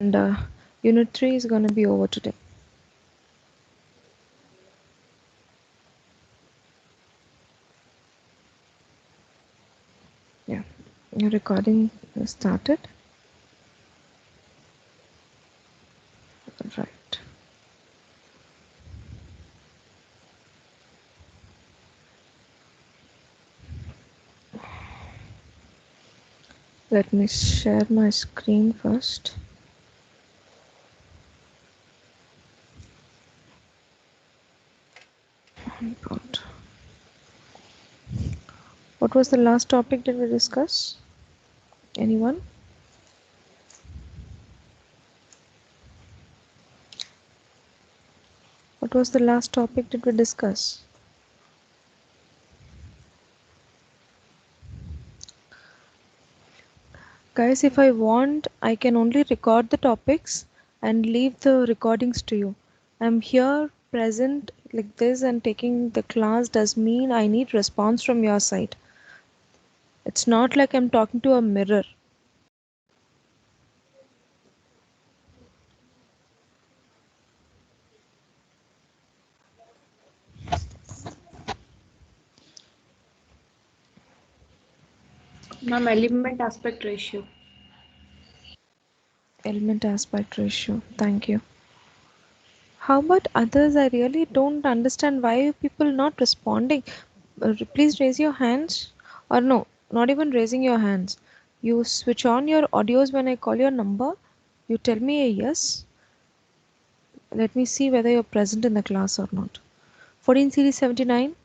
and Unit 3 is going to be over today. Yeah, your recording started. Right. Let me share my screen first. God. What was the last topic that we discussed? Anyone? What was the last topic that we discussed? Guys, if I want, I can only record the topics and leave the recordings to you. I'm here present like this and taking the class does mean I need response from your side. It's not like I'm talking to a mirror. Ma'am, element aspect ratio. Element aspect ratio. Thank you. How about others? I really don't understand why are people not responding. Please raise your hands. Or no, not even raising your hands. You switch on your audios when I call your number. You tell me a yes. Let me see whether you're present in the class or not. 14 series 79,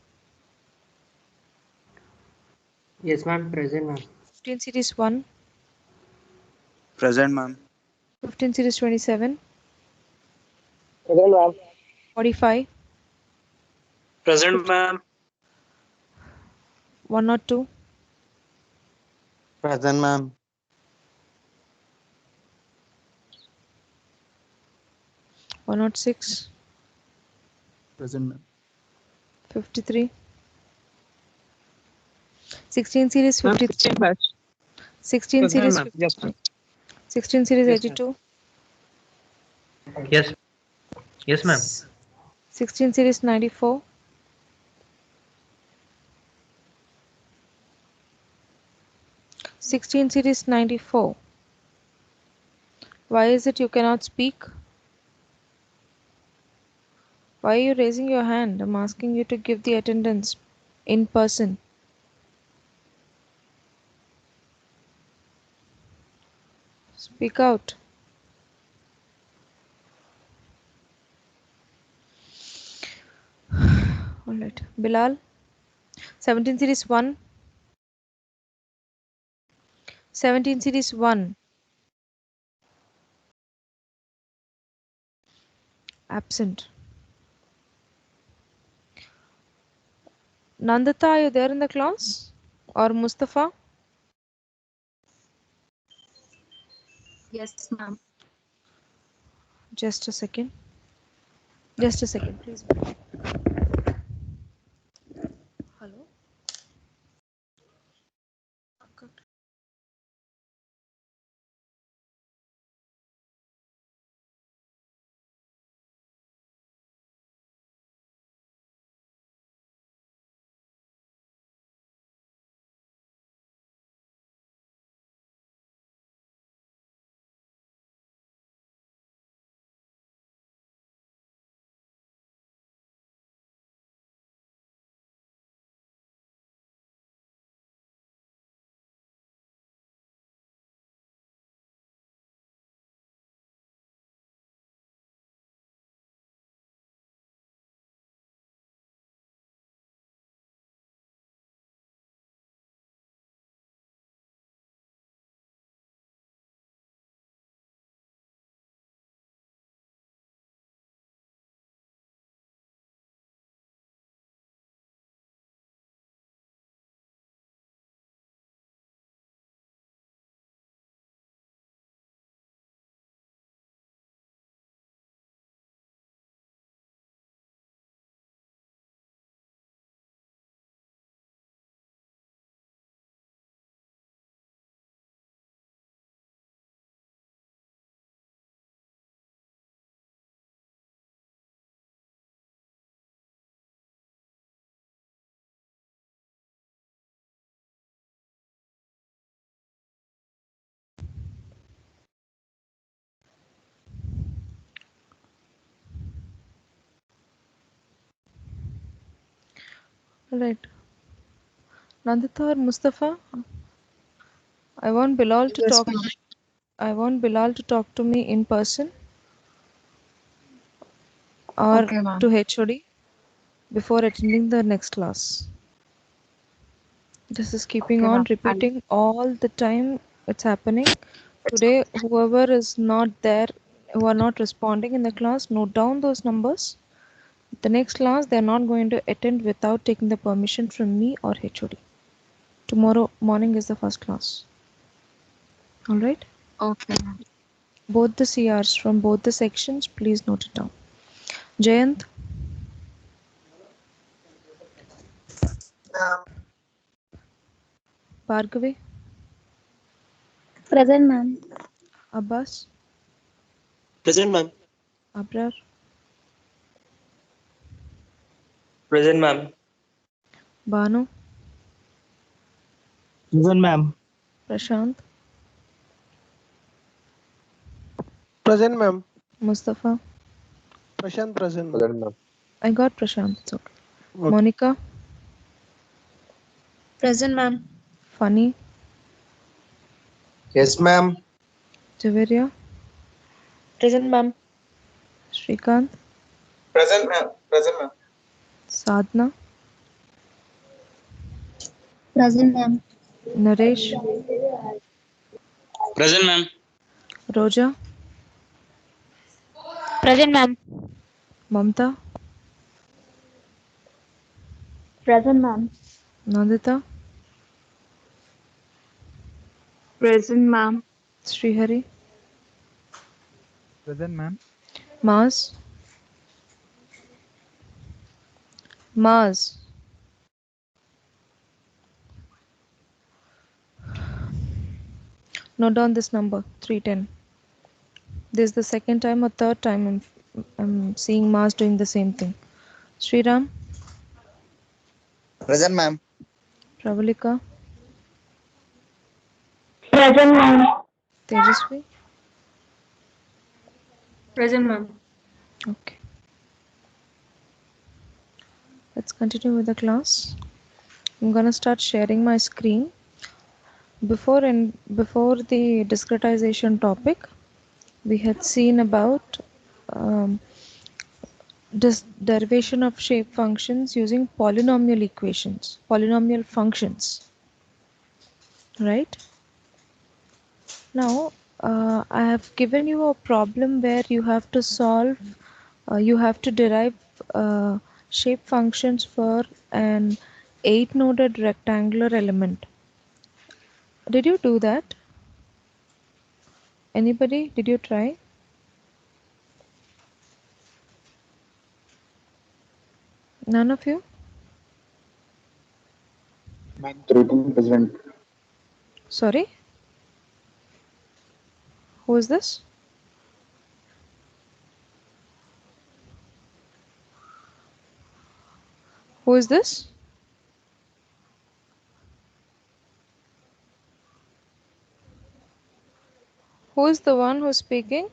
Yes, ma'am. Present, ma'am. 15 series 1, Present, ma'am. 15 series 27, Present, ma'am. 45, Present, ma'am. 102, Present, ma'am. 106, Present, ma'am. 53, 16 series Ma'am, 50, 16 batch. 16 Present, series ma'am. Yes, ma'am. 53, 16 series Yes, ma'am. 82, Yes. Yes, ma'am. 16 series 94, 16 series 94. Why is it you cannot speak? Why are you raising your hand? I'm asking you to give the attendance in person. Speak out. Alright. Bilal. 17 series 1. 17 series 1. Absent. Nandita, are you there in the class? Or Mustafa? Yes, ma'am. Just a second. Just a second, please. Hello? Right. Nandita or Mustafa, I want Bilal to Yes, talk. ma'am. I want Bilal to talk to me in person or Okay, ma'am. to HOD before attending the next class. This is keeping Okay, on ma'am. repeating all the time. It's happening. Today, whoever is not there, who are not responding in the class, note down those numbers. The next class, they are not going to attend without taking the permission from me or HOD. Tomorrow morning is the first class. Alright? Okay, ma'am. Both the CRs from both the sections, please note it down. Jayant, Bhargavi, Present, ma'am. Abbas, Present, ma'am. Abrar, Present, ma'am. Banu, Present, ma'am. Prashant, Present, ma'am. Mustafa. Prashant present, ma'am. Present, ma'am. I got Prashant, it's okay. Okay. Monica, Present, ma'am. Funny, Yes, ma'am. Javeria, Present, ma'am. Shrikant, Present, ma'am. Present, ma'am. Sadhna, Present, ma'am. Naresh, Present, ma'am. Roja, Present, ma'am. Mamta, Present, ma'am. Nandita, Present, ma'am. Srihari, Present, ma'am. Mars, Mars. Note down this number 310. This is the second time or third time I'm seeing Mars doing the same thing. Sriram, Present, ma'am. Pravalika, Present, ma'am. Tejasvi. Present, ma'am. Okay, let's continue with the class. I'm gonna start sharing my screen. Before the discretization topic, we had seen about um, derivation of shape functions using polynomial equations, polynomial functions, right? Now, I have given you a problem where you have to solve, you have to derive shape functions for an 8-noded rectangular element. Did you do that? Anybody? Did you try? None of you? Present. Sorry? Who is this? Who is this? Who is the one who's speaking?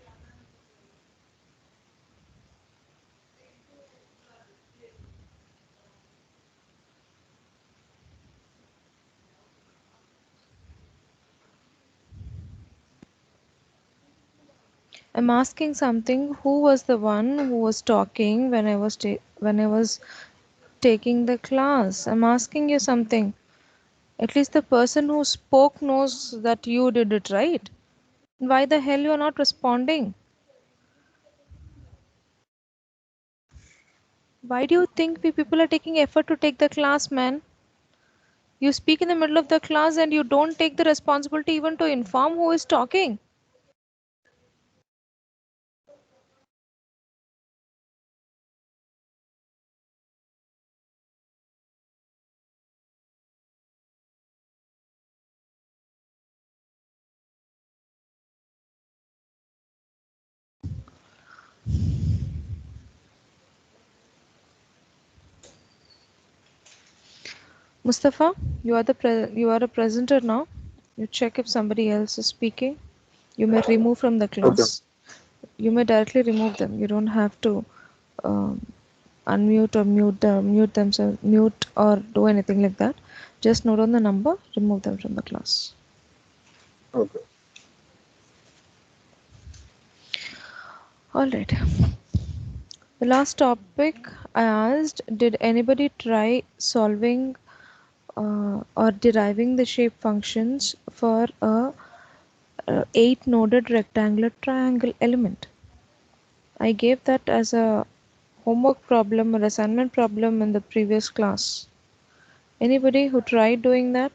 I'm asking something. Who was the one who was talking when I was taking the class? I'm asking you something. At least the person who spoke knows that you did it, right? Why the hell you are not responding? Why do you think we people are taking effort to take the class, man? You speak in the middle of the class and you don't take the responsibility even to inform who is talking. Mustafa, you are a presenter now. You check if somebody else is speaking. You may remove from the Okay. class. You may directly remove them. You don't have to. Um, unmute or mute themselves, mute or do anything like that. Just note on the number, remove them from the class. Okay. All right. The last topic I asked, did anybody try solving or deriving the shape functions for a 8-noded rectangular triangle element? I gave that as a homework problem or assignment problem in the previous class. Anybody who tried doing that?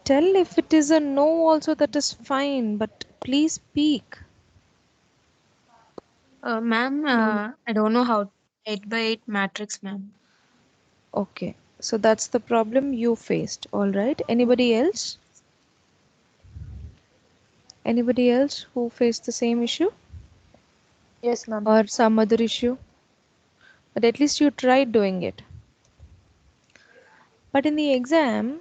Tell if it is a no also, that is fine, but please speak. Ma'am, I don't know how 8 by 8 matrix, ma'am. Okay, so that's the problem you faced. All right. Anybody else? Anybody else who faced the same issue Yes, ma'am. or some other issue? But at least you tried doing it. But in the exam,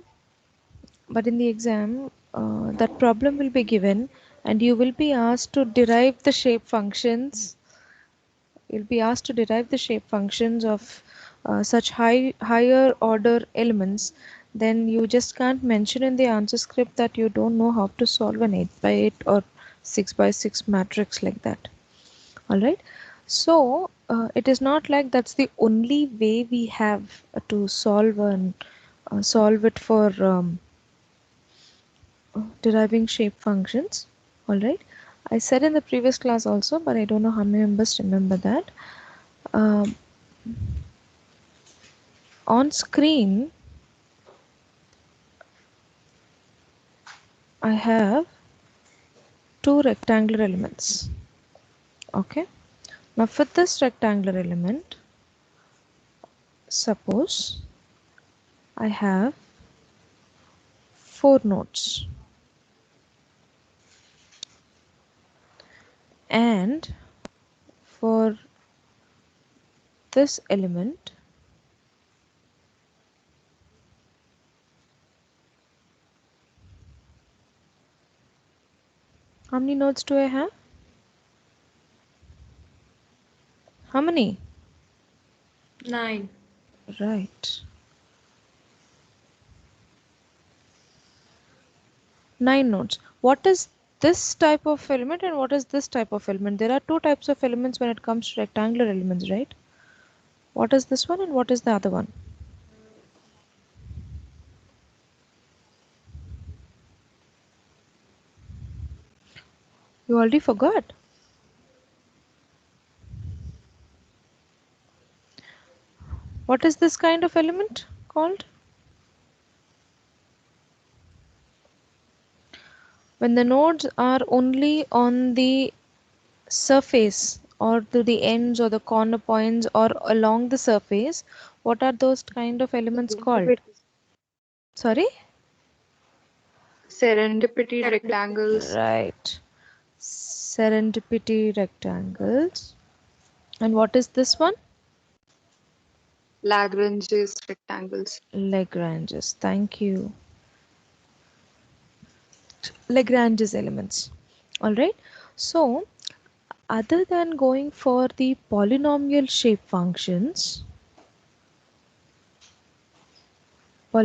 that problem will be given and you will be asked to derive the shape functions. You'll be asked to derive the shape functions of such higher order elements. Then you just can't mention in the answer script that you don't know how to solve an 8 by 8 or 6 by 6 matrix like that. All right. So it is not like that's the only way we have to solve it for deriving shape functions. All right. I said in the previous class also, but I don't know how many members remember that. Um, on screen, I have two rectangular elements. Okay. Now for this rectangular element, suppose I have 4 nodes. And for this element, how many nodes do I have? How many? 9. Right. 9 nodes. What is this type of element and what is this type of element? There are 2 types of elements when it comes to rectangular elements, right? What is this one and what is the other one? You already forgot. What is this kind of element called? When the nodes are only on the surface or to the ends or the corner points or along the surface, what are those kind of elements called? Sorry? Serendipity rectangles. Right. Serendipity rectangles. And what is this one? Lagrange's rectangles. Lagrange's. Thank you. Lagrange's elements. Alright. So, other than going for the polynomial shape functions, or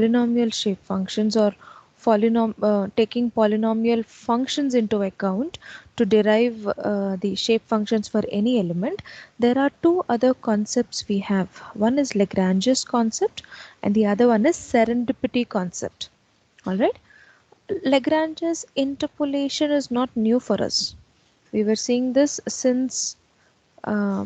taking polynomial functions into account to derive the shape functions for any element, there are 2 other concepts we have. One is Lagrange's concept and the other one is serendipity concept. All right. Lagrange's interpolation is not new for us. We were seeing this uh,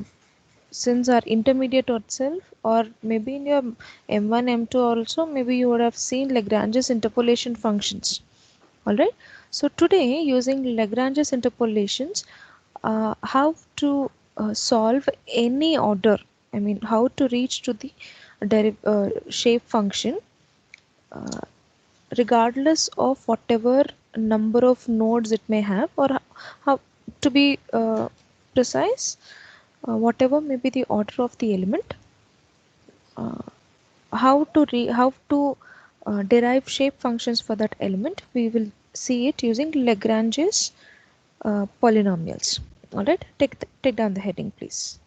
since our intermediate itself, or maybe in your M1 M2 also, maybe you would have seen Lagrange's interpolation functions. All right. So today, using Lagrange's interpolations, how to solve any order, I mean how to reach to the shape function uh, regardless of whatever number of nodes it may have, or how to be precise, whatever may be the order of the element, uh, how to derive shape functions for that element, we will see it using Lagrange's polynomials. All right, take down the heading, please.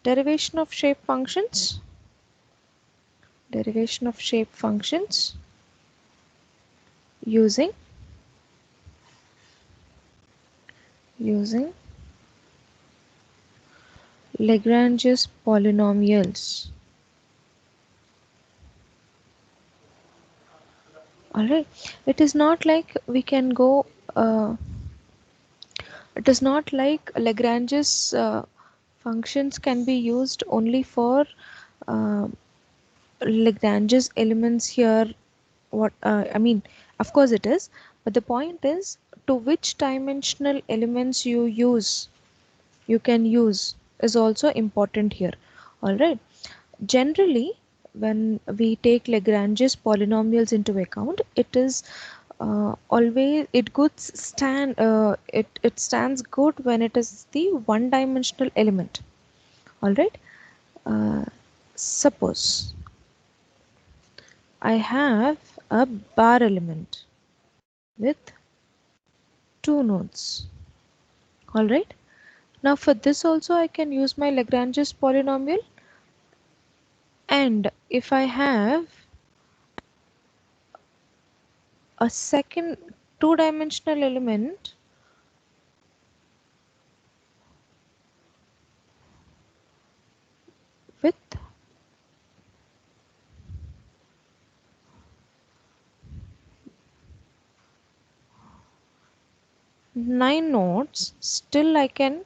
Derivation of shape functions. Derivation of shape functions using Lagrange's polynomials. All right, it is not like we can go. It is not like Lagrange's functions can be used only for uh, Lagrange's elements here. What I mean, of course it is, but the point is to which dimensional elements you can use is also important here. All right. Generally, when we take Lagrange's polynomials into account, it is always it stands good when it is the one dimensional element. All right. Uh, Suppose I have a bar element with two nodes. All right. Now for this also I can use my Lagrange's polynomial, and if I have a second two-dimensional element with nine nodes, still I can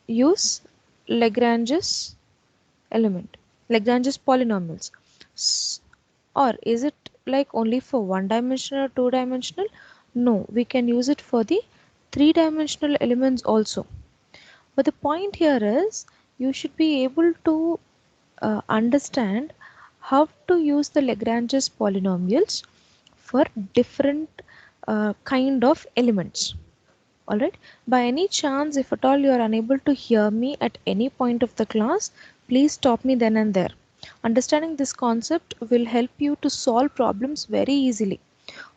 use Lagrange's element, Lagrange's polynomials. Or is it like only for one dimensional or two dimensional? No, we can use it for the three-dimensional elements also. But the point here is you should be able to understand how to use the Lagrange's polynomials for different kind of elements. All right. By any chance, if at all you are unable to hear me at any point of the class, please stop me then and there. Understanding this concept will help you to solve problems very easily.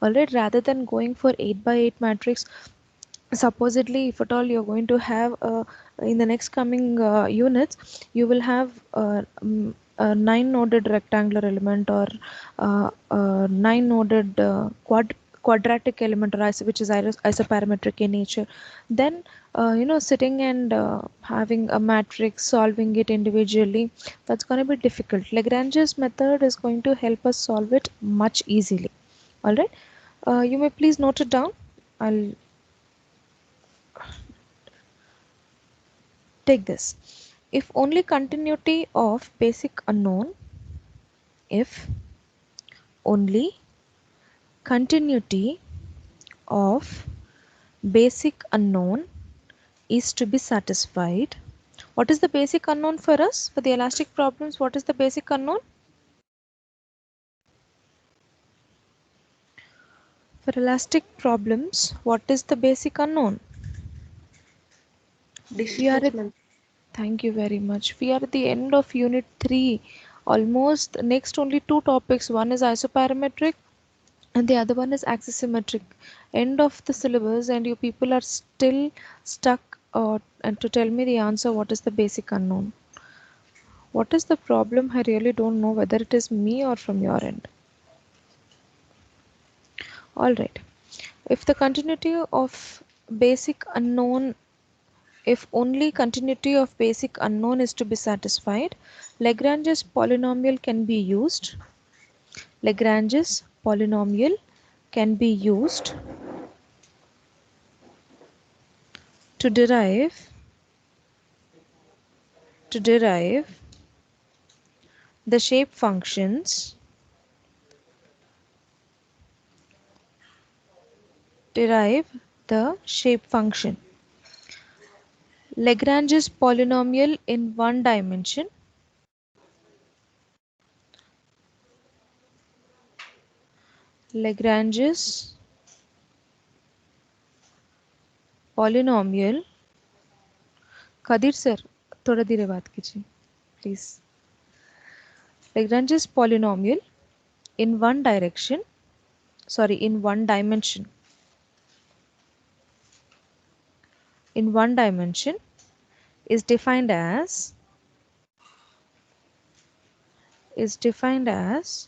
All right. Rather than going for 8 by 8 matrix, supposedly if at all you're going to have in the next coming units, you will have a 9 noded rectangular element, or a 9 noded quadratic element, or which is isoparametric in nature. Then sitting and having a matrix, solving it individually, that's going to be difficult. Lagrange's method is going to help us solve it much easily. All right. You may please note it down. I'll take this. If only continuity of basic unknown, if only continuity of basic unknown is to be satisfied. What is the basic unknown for us? For the elastic problems, what is the basic unknown? For elastic problems, what is the basic unknown? Displacement. Thank you very much. We are at the end of unit 3. Almost next only two topics. One is isoparametric and the other one is axisymmetric. End of the syllabus, and you people are still stuck and to tell me the answer, what is the basic unknown? What is the problem? I really don't know whether it is me or from your end. All right. If the continuity of basic unknown, if only continuity of basic unknown is to be satisfied, Lagrange's polynomial can be used. Lagrange's polynomial can be used to derive the shape functions, derive the shape function. Lagrange's polynomial in one dimension. Lagrange's polynomial. Kadir sir, थोड़ा धीरे बात कीजिए, please. Lagrange's polynomial in one dimension. in one dimension is defined as is defined as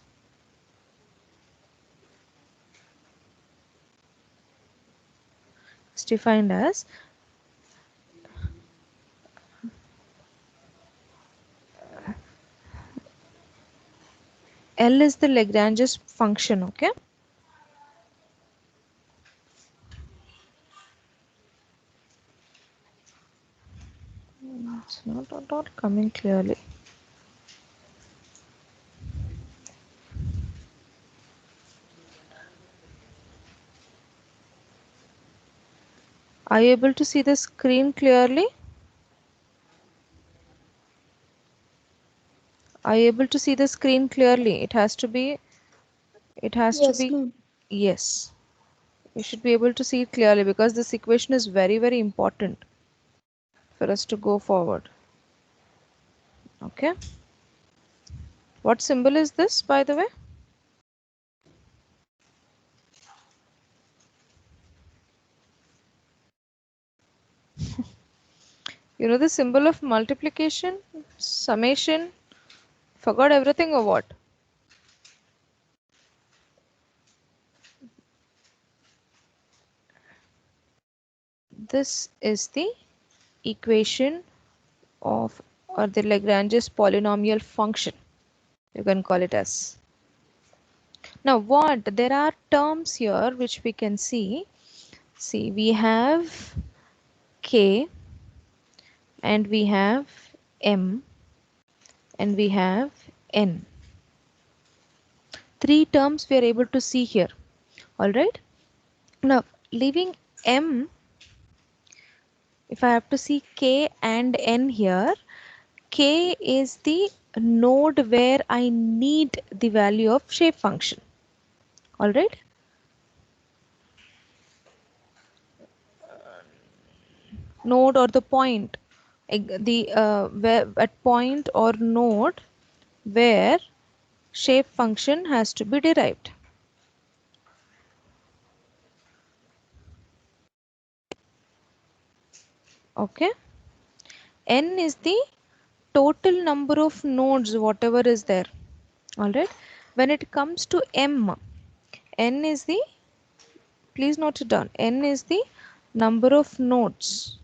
is defined as L is the Lagrange's function. Okay, it's not at all coming clearly. Are you able to see the screen clearly? Are you able to see the screen clearly? It has to be Yes, ma'am. yes. You should be able to see it clearly because this equation is very, very important for us to go forward. Okay. What symbol is this, by the way? You know the symbol of multiplication, summation? Forgot everything or what? This is the equation of, or the Lagrange's polynomial function. You can call it as. Now what? There are terms here which we can see. See, we have K and we have M and we have N. Three terms we are able to see here. Alright. Now leaving M, if I have to see K and N here, K is the node where I need the value of shape function. Alright. Node or the point, where at point or node where shape function has to be derived. Okay. N is the total number of nodes whatever is there. Alright. When it comes to M, N is the, please note it down, N is the number of nodes.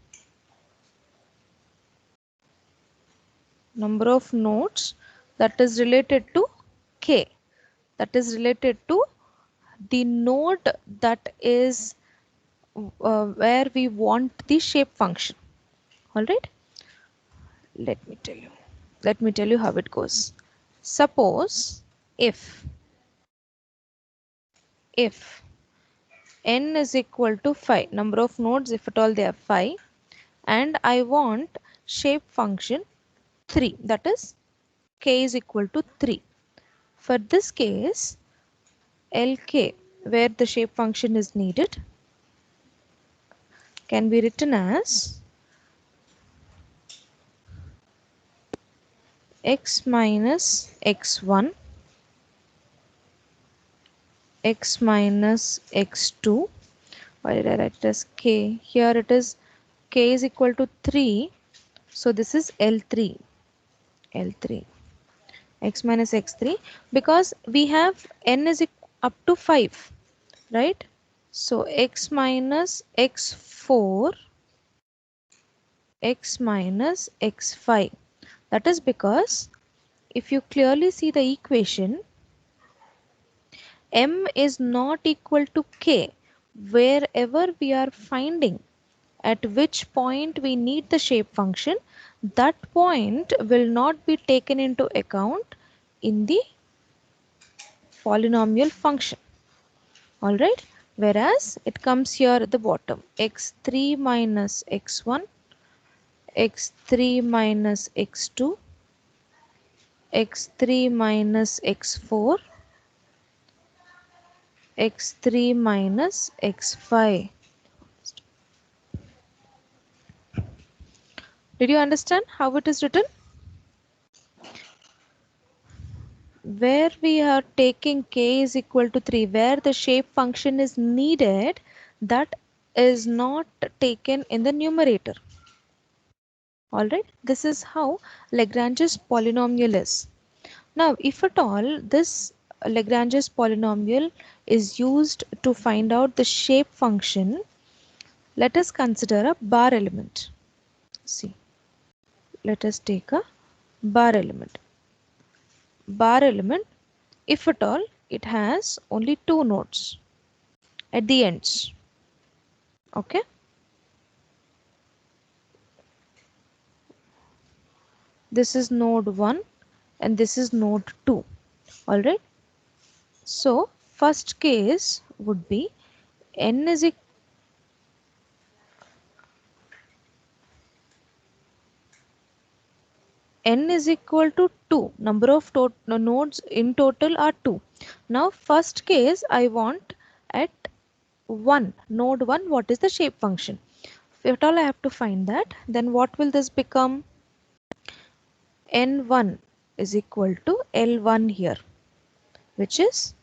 Number of nodes that is related to K. That is related to the node that is where we want the shape function. Alright. Let me tell you how it goes. Suppose if n is equal to 5, number of nodes if at all they are 5, and I want shape function 3, that is k is equal to 3. For this case, Lk, where the shape function is needed, can be written as x minus x1, x minus x2. Why did I write it as k? Here it is k is equal to 3. So this is L3. X minus x3, because we have n is up to 5, right? So x minus x4, x minus x5. That is because if you clearly see the equation, m is not equal to k wherever we are finding at which point we need the shape function, that point will not be taken into account in the polynomial function. Alright, whereas it comes here at the bottom, x3 minus x1, x3 minus x2, x3 minus x4, x3 minus x5. Did you understand how it is written? Where we are taking k is equal to 3, where the shape function is needed, that is not taken in the numerator. Alright, this is how Lagrange's polynomial is. Now, if at all this Lagrange's polynomial is used to find out the shape function, let us consider a bar element. See, let us take a bar element. Bar element, if at all, it has only two nodes at the ends. Okay. This is node 1 and this is node 2. Alright. So, first case would be n is equal to 2. Number of nodes in total are 2. Now, first case I want at 1, node 1, what is the shape function? If at all I have to find that, then what will this become? N1 is equal to L1 here, which is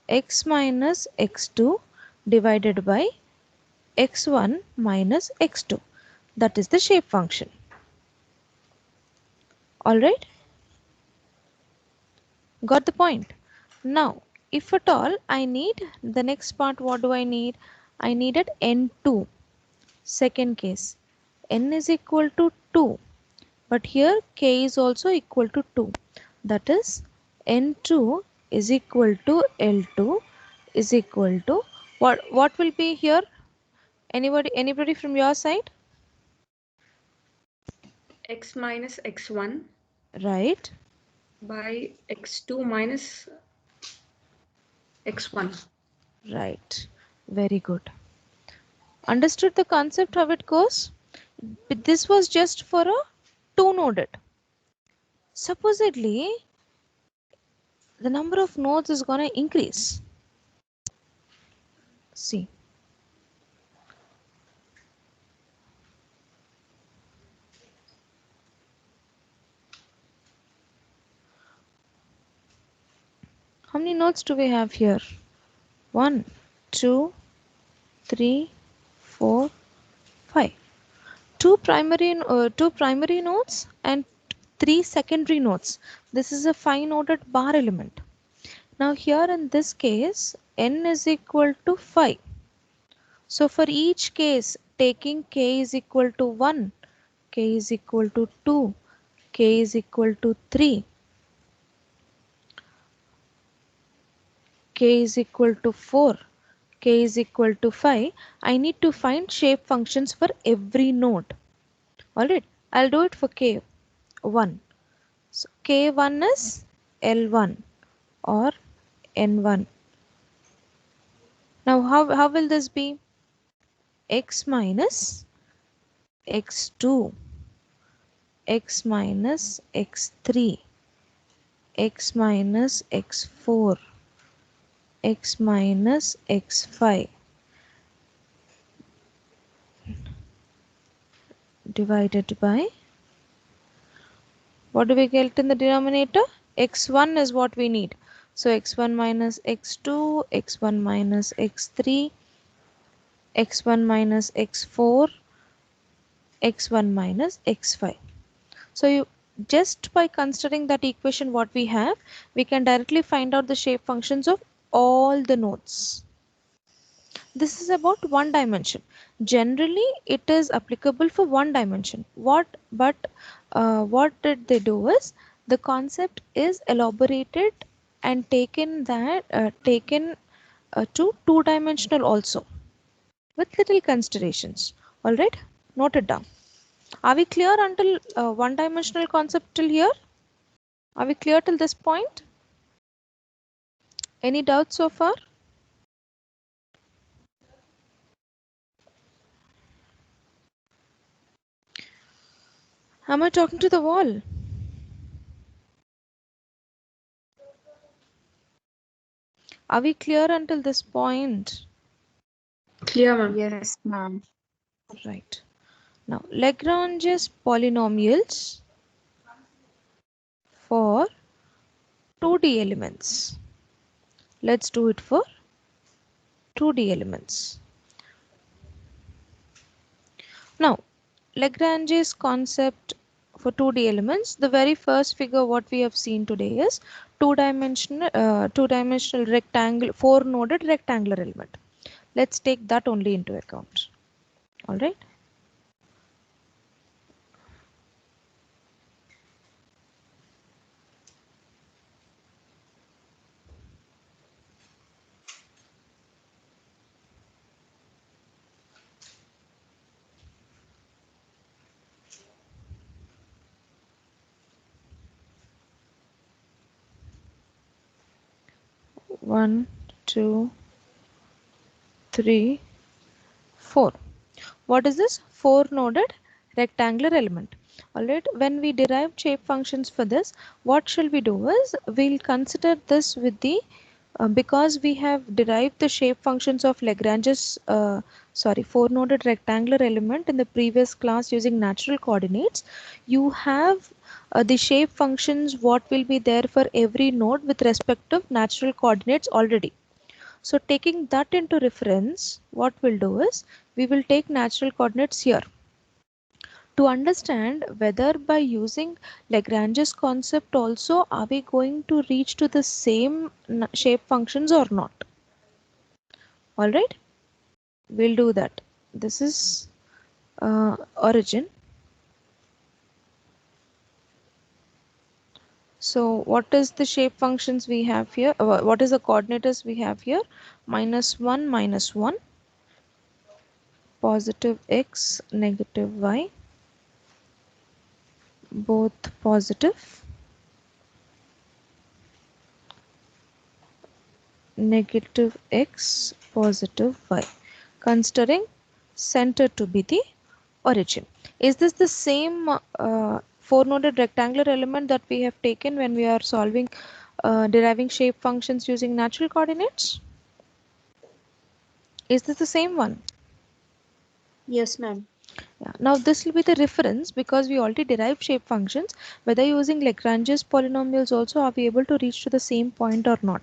x minus x2 divided by x1 minus x2. That is the shape function. Alright? Got the point? Now, if at all I need the next part, what do I need? I needed N2. Second case, N is equal to 2. But here K is also equal to 2. That is N2 is equal to L2 is equal to what will be here? Anybody from your side? X minus x1 Right. by x2 minus x1. Right. Very good. Understood the concept how it goes? But this was just for a two-noded. Supposedly, the number of nodes is going to increase. See. How many nodes do we have here? 1, 2, 3, 4, 5. Two primary nodes and 3 secondary nodes. This is a 5-noded bar element. Now here in this case, n is equal to 5. So for each case, taking k is equal to 1, k is equal to 2, k is equal to 3, k is equal to 4, k is equal to 5, I need to find shape functions for every node. Alright, I'll do it for k1. So k1 is L1 or N1. Now how will this be? X minus x2, x minus x3, x minus x4, x minus x5 divided by, what do we get in the denominator? X1 is what we need. So x1 minus x2, x1 minus x3, x1 minus x4, x1 minus x5. So you just by considering that equation what we have, we can directly find out the shape functions of all the nodes. This is about one dimension. Generally, it is applicable for one dimension. What did they do is the concept is elaborated and taken to two-dimensional also with little considerations. All right, note it down. Are we clear until one-dimensional concept till here? Are we clear till this point? Any doubts so far? Am I talking to the wall? Are we clear until this point? Clear, ma'am. Yes, ma'am. Right. Now, Lagrange's polynomials for 2D elements. Let's do it for 2D elements. Now, Lagrange's concept for 2D elements, the very first figure what we have seen today is two-dimensional rectangle, four-noded rectangular element. Let's take that only into account. All right. One, two, three, 4. What is this? Four-noded rectangular element. Alright, when we derive shape functions for this, what shall we do is, we'll consider this with the because we have derived the shape functions of Lagrange's four-noded rectangular element in the previous class using natural coordinates. You have the shape functions what will be there for every node with respect to natural coordinates already. So taking that into reference, what we'll do is, we will take natural coordinates here. To understand whether by using Lagrange's concept also are we going to reach to the same shape functions or not. Alright, we'll do that. This is origin. So what is the shape functions we have here? What is the coordinates we have here? -1, -1, positive x, negative y, both positive, negative x, positive y, considering center to be the origin. Is this the same four-noded rectangular element that we have taken when we are solving deriving shape functions using natural coordinates? Is this the same one? Yes, ma'am. Yeah. Now this will be the reference because we already derived shape functions. Whether using Lagrange's polynomials also are we able to reach to the same point or not.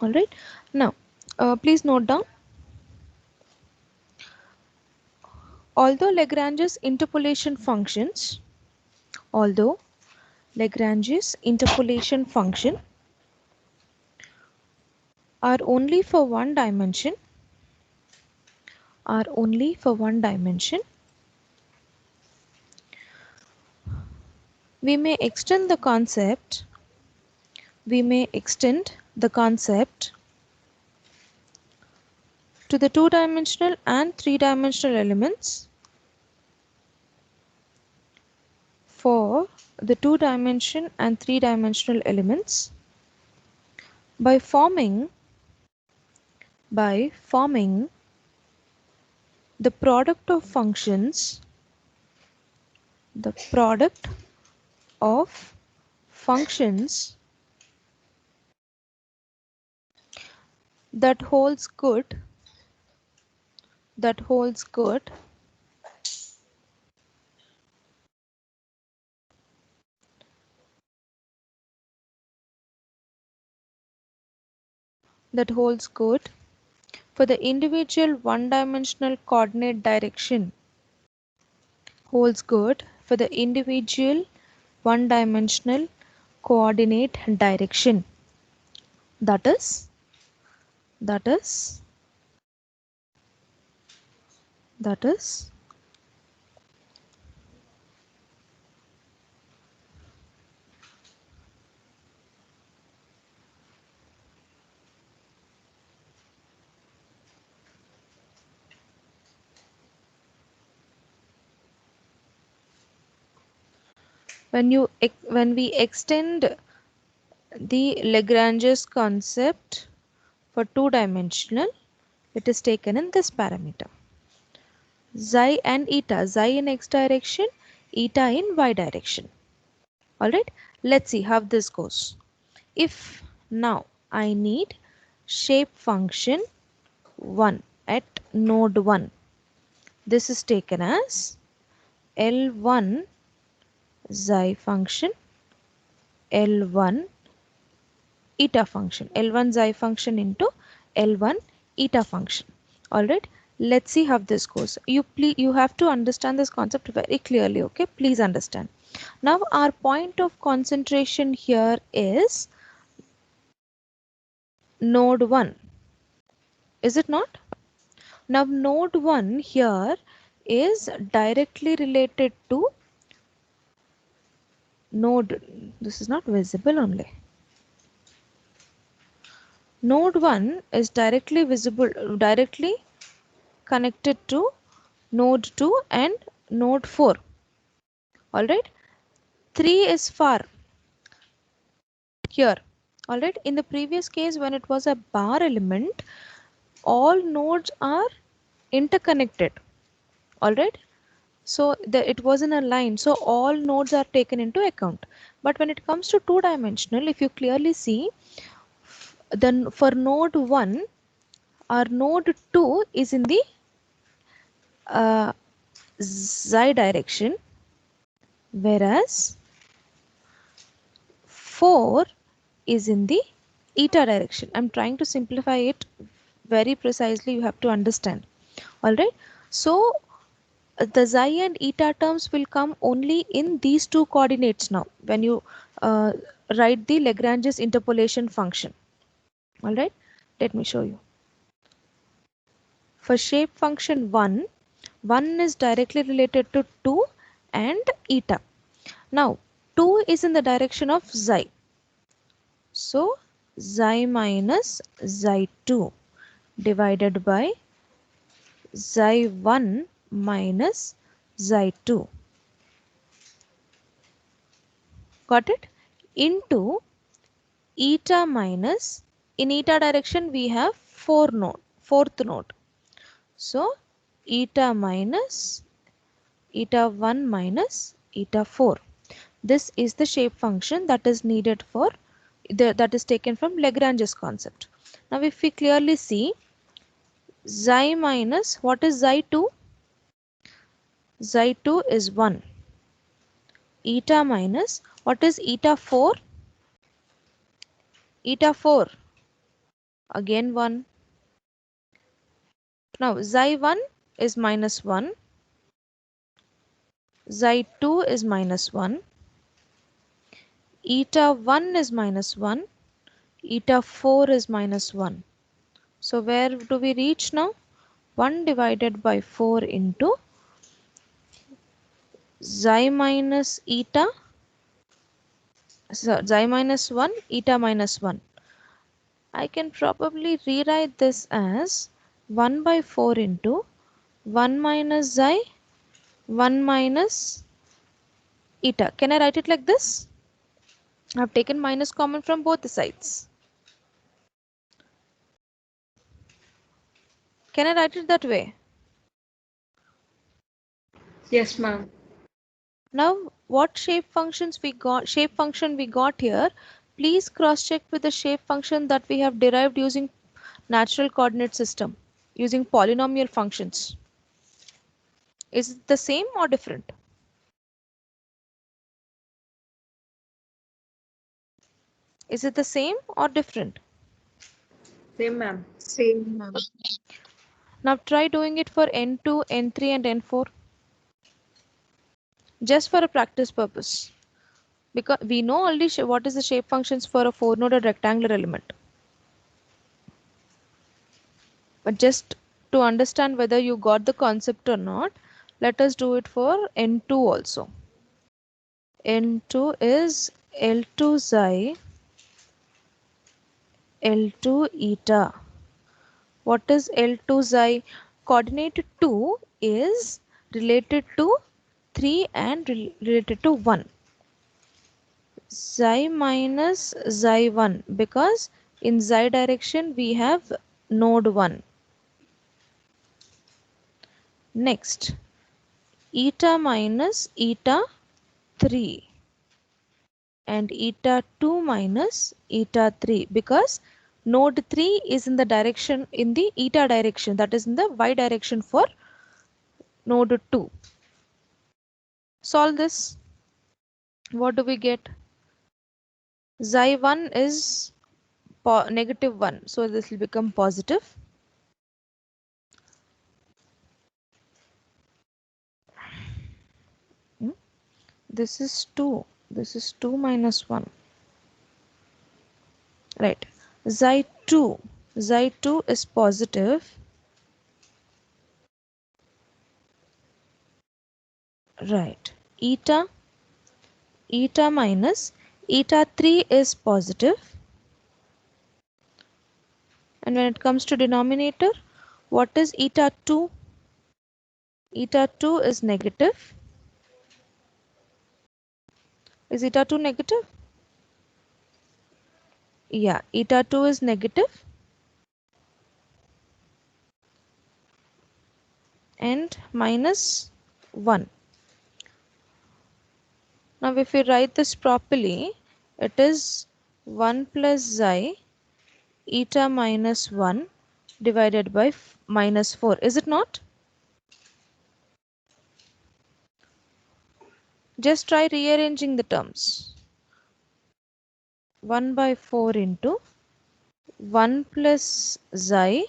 Alright. Now please note down. Although Lagrange's interpolation functions are only for one dimension, we may extend the concept to the two-dimensional and three-dimensional elements for the two-dimension and three-dimensional elements by forming the product of functions that holds good for the individual one-dimensional coordinate direction, holds good for the individual one-dimensional coordinate direction. That is when we extend the Lagrange's concept for two-dimensional, it is taken in this parameter. Xi and eta, xi in x direction, eta in y direction. Alright, let's see how this goes. If now I need shape function 1 at node 1, this is taken as L1 xi function, L1 eta function, L1 xi function into L1 eta function. Alright, Let's see how this goes. You have to understand this concept very clearly, okay? Please understand. Now our point of concentration here is node 1. Is it not? Now node 1 here is directly related to node, this is not visible only. Node 1 is directly connected to node 2 and node 4. Alright, 3 is far here. Alright, in the previous case when it was a bar element, all nodes are interconnected. Alright, so it was in a line, so all nodes are taken into account. But when it comes to two-dimensional, if you clearly see, then for node 1, our node 2 is in the z direction, whereas 4 is in the eta direction. I'm trying to simplify it very precisely, you have to understand. Alright, so the xi and eta terms will come only in these two coordinates now when you write the Lagrange's interpolation function. Alright, let me show you. For shape function 1 is directly related to 2 and eta. Now 2 is in the direction of xi, so xi minus xi2 divided by xi1 minus xi2, got it, into eta minus, in eta direction we have fourth node, so eta minus eta 1 minus eta 4. This is the shape function that is needed for that is taken from Lagrange's concept. Now if we clearly see, xi minus, what is xi2? Xi2 is 1. Eta minus, what is eta 4? Eta 4, again 1. Now xi1 is minus 1. Xi2 is minus 1. Eta 1 is minus 1. Eta 4 is minus 1. So where do we reach now? 1 divided by 4 into xi minus eta, so xi minus 1, eta minus 1. I can probably rewrite this as 1 by 4 into 1 minus xi, 1 minus eta. Can I write it like this? I have taken minus common from both the sides. Can I write it that way? Yes, ma'am. Now what shape function we got here, please cross check with the shape function that we have derived using natural coordinate system, using polynomial functions. Is it the same or different? Is it the same or different? Same, ma'am. Same, ma'am. Now try doing it for n2, n3 and n4. Just for a practice purpose. Because we know already what is the shape functions for a 4-noded rectangular element. But just to understand whether you got the concept or not, let us do it for n2 also. n2 is L2 xi, L2 eta. What is L2 xi? Coordinate 2 is related to 3 and related to 1. Xi minus xi1, because in xi direction we have node 1. Next, eta minus eta 3 and eta 2 minus eta 3, because node 3 is in the direction, in the eta direction, that is in the y direction for node 2. Solve this. What do we get? Xi1 is negative 1, so this will become positive. This is 2. This is 2 minus 1. Right. Xi2. Xi2 is positive. Right. Eta minus eta 3 is positive. And when it comes to denominator, what is eta 2? Eta 2 is negative. Is eta 2 negative? Yeah, eta 2 is negative. And minus 1. Now if we write this properly, it is 1 plus xi eta minus 1 divided by minus 4. Is it not? Just try rearranging the terms. 1 by 4 into 1 plus xi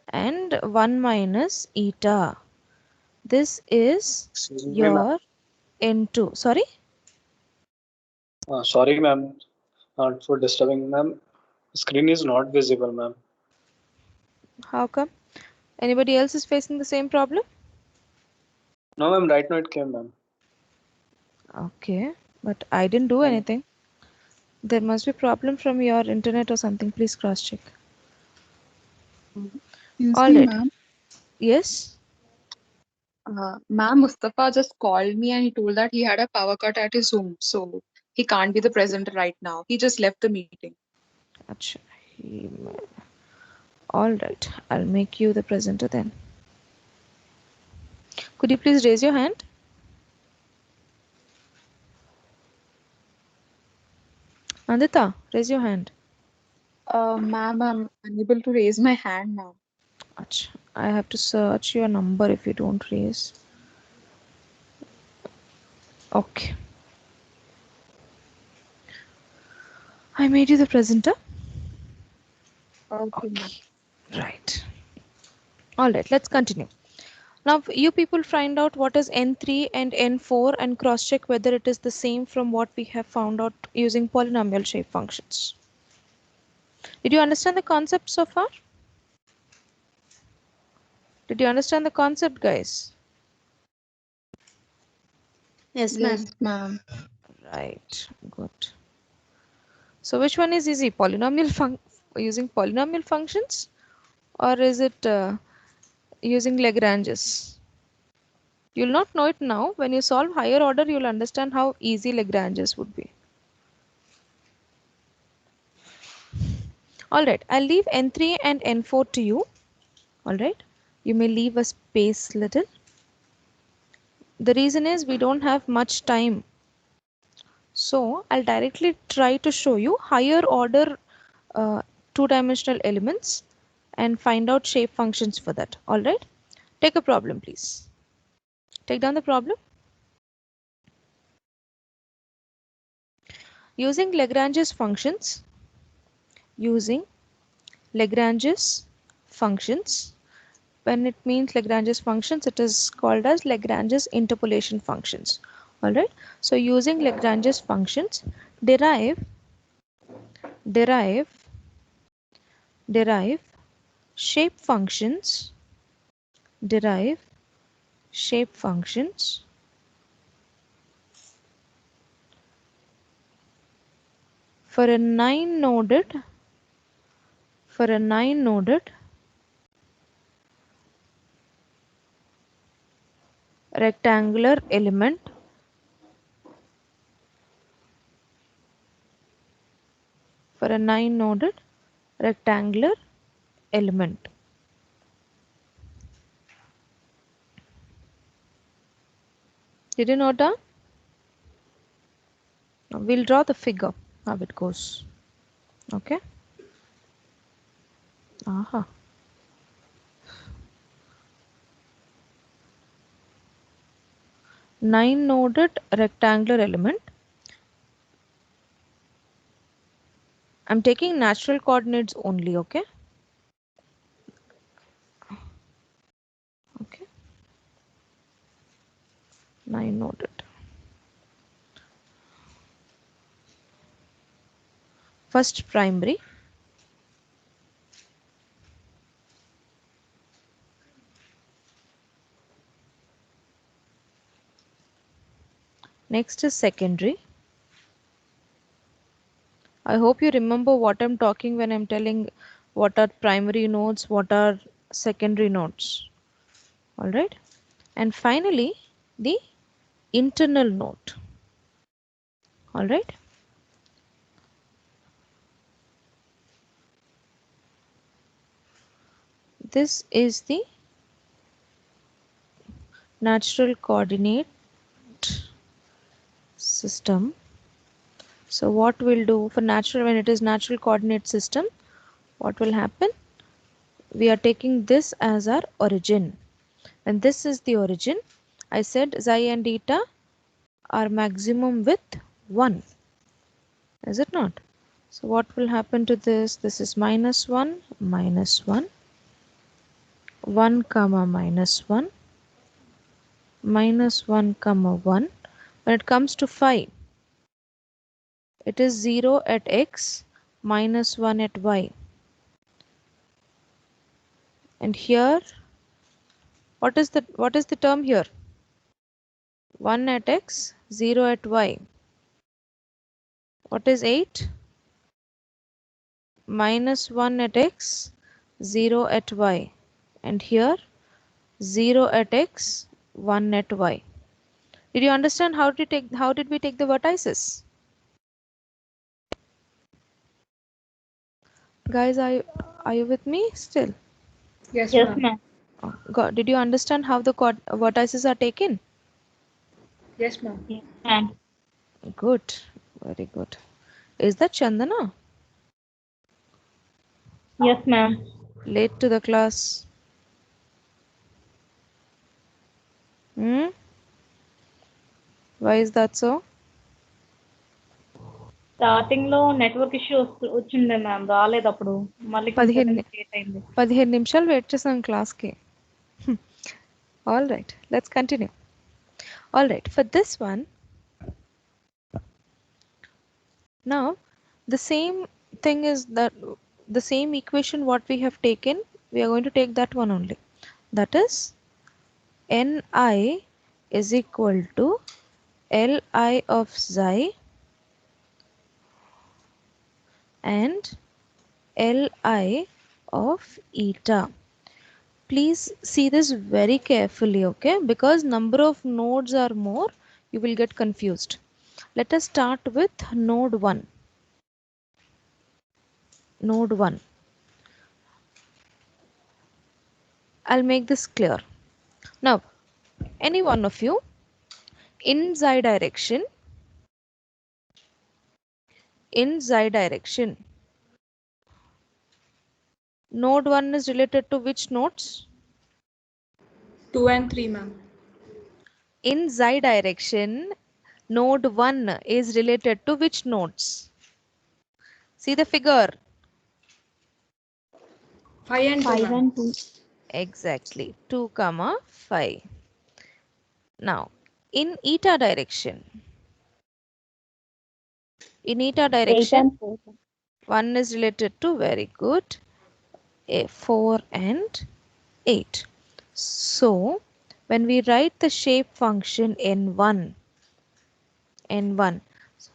and 1 minus eta. This is your n2. Sorry? Sorry, ma'am, for disturbing, ma'am. Screen is not visible, ma'am. How come? Anybody else is facing the same problem? No, ma'am, right now it came, ma'am. Okay, but I didn't do anything. There must be problem from your internet or something. Please cross check. Excuse All me, right. ma'am. Yes. Ma'am, Mustafa just called me and he told that he had a power cut at his home, so he can't be the presenter right now. He just left the meeting. Achha. All right. I'll make you the presenter then. Could you please raise your hand? Andita, raise your hand. Ma'am, I'm unable to raise my hand now. Achha. I have to search your number if you don't raise. Okay. I made you the presenter. Okay, ma'am. Right. All right. Let's continue. Now you people find out what is n3 and n4 and cross check whether it is the same from what we have found out using polynomial shape functions. Did you understand the concept so far? Did you understand the concept, guys? Yes, ma'am. Yes, ma'am. Right. Good. So which one is easy? Using polynomial functions, or is it using Lagranges? You'll not know it now. When you solve higher order, you'll understand how easy Lagranges would be. Alright, I'll leave N3 and N4 to you. Alright, you may leave a space little. The reason is we don't have much time. So I'll directly try to show you higher order two-dimensional elements and find out shape functions for that. Alright, take a problem please. Take down the problem. Using Lagrange's functions, when it means Lagrange's functions, it is called as Lagrange's interpolation functions. Alright, so using Lagrange's functions, derive shape functions, for a nine-noded rectangular element Did you note down? Now we'll draw the figure, how it goes. Okay. Aha. Nine-noded rectangular element. I'm taking natural coordinates only, okay? Okay. Nine-noded. first primary, next is secondary. I hope you remember what I'm talking when I'm telling what are primary nodes, what are secondary nodes. All right. And finally, the internal node. All right. This is the natural coordinate system. So what we'll do for natural, when it is natural coordinate system, what will happen? We are taking this as our origin. And this is the origin. I said xi and eta are maximum with 1. Is it not? So what will happen to this? This is minus 1, minus 1, 1 comma minus 1, minus 1 comma 1. When it comes to phi, it is 0 at x, minus 1 at y. And here, what is the term here? 1 at x, 0 at y. What is 8? Minus 1 at x, 0 at y. And here 0 at x, 1 at y. Did you understand how did we take the vertices? Guys, are you with me still? Yes, Yes, ma'am. ma'am. Oh, did you understand how the vertices are taken? Yes, ma'am. Yes, ma'am. Good, very good. Is that Chandana? Yes, ma'am. Late to the class? Hmm? Why is that so? Starting లో network issue వచ్చిండే ma'am రాలేదు అప్పుడు మళ్ళీ కొంచెం late అయింది 15 నిమిషాలు wait చేసాం క్లాస్కి. All right, let's continue. All right, for this one, now the same thing is that the same equation what we have taken, we are going to take that one only. That is Ni is equal to Li of xi and Li of eta. Please see this very carefully, okay? Because number of nodes are more, you will get confused. Let us start with node 1. Node 1. I'll make this clear. Now, any one of you in xi direction, node 1 is related to which nodes? 2 and 3, ma'am. In xi direction, node 1 is related to which nodes? See the figure. 5 and 2, 5 ma'am. and 2 Exactly, 2 comma 5. Now, in eta direction, 8 and 4 1 is related to, very good, 4 and 8. So, when we write the shape function n1,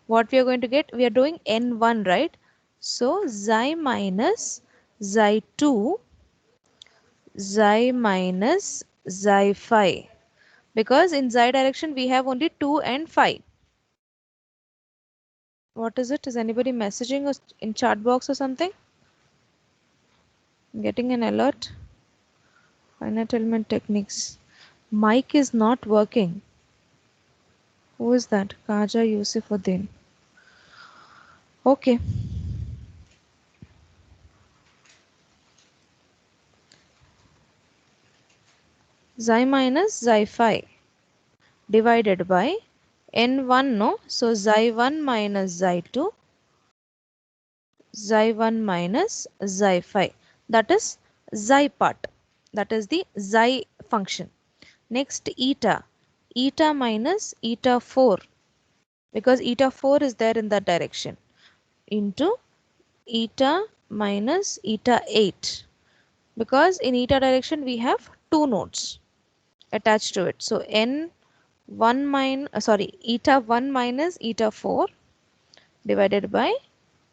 what we are going to get? We are doing n1, right? So, xi minus xi2, xi minus xi5. Because in xi direction we have only 2 and 5. What is it? Is anybody messaging us in chat box or something? I'm getting an alert. Finite element techniques. Mic is not working. Who is that? Kaja Yusufuddin. Okay. Xi minus xi5 divided by n1, no? So xi1 minus xi2, xi1 minus xi5. That is xi part. That is the xi function. Next eta. Eta minus eta 4. Because eta 4 is there in that direction. Into eta minus eta 8, because in eta direction we have two nodes attached to it. So n1 minus eta 1 minus eta 4 divided by,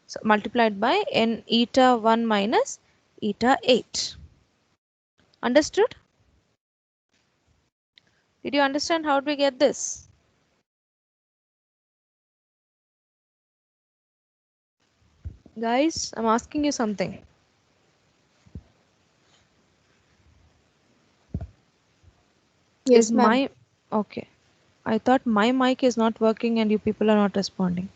so multiplied by n eta 1 minus eta 8. Understood? Did you understand how do we get this? Guys, I'm asking you something. Yes, ma'am. Okay. I thought my mic is not working and you people are not responding.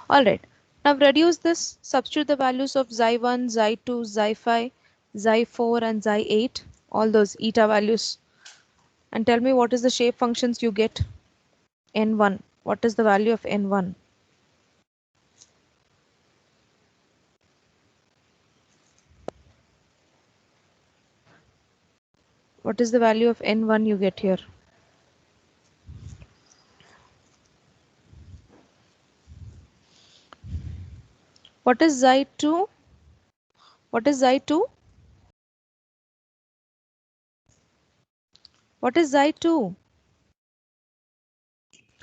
Alright. Now reduce this. Substitute the values of xi1, xi2, xi5, xi4 and xi8. All those eta values. And tell me what is the shape functions you get. n1. What is the value of n1? What is the value of n1 you get here? What is xi2? What is xi2? What is xi2?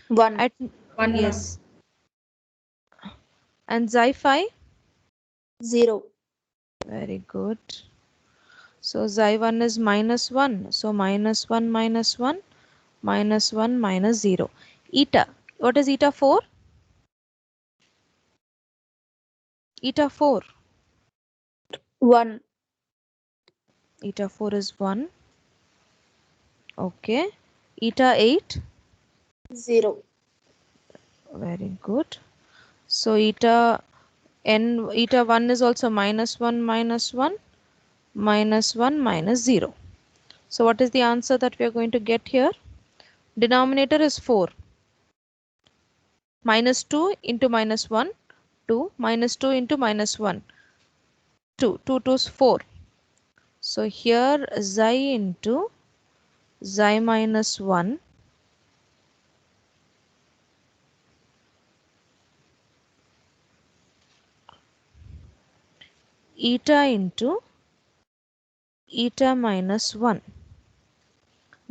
1. At 1, yes. And xi5? 0. Very good. So xi1 is minus 1. So minus 1 minus 1 minus 1 minus 0. Eta. What is eta 4? Eta 4. 1. Eta 4 is 1. Okay. Eta 8? 0. Very good. So eta 1 is also minus 1 minus 1 minus 1 minus 0. So what is the answer that we are going to get here? Denominator is 4. Minus 2 into minus 1, 2. Minus 2 into minus 1, 2. 2 2's 4. So here xi into xi minus 1 eta into eta minus 1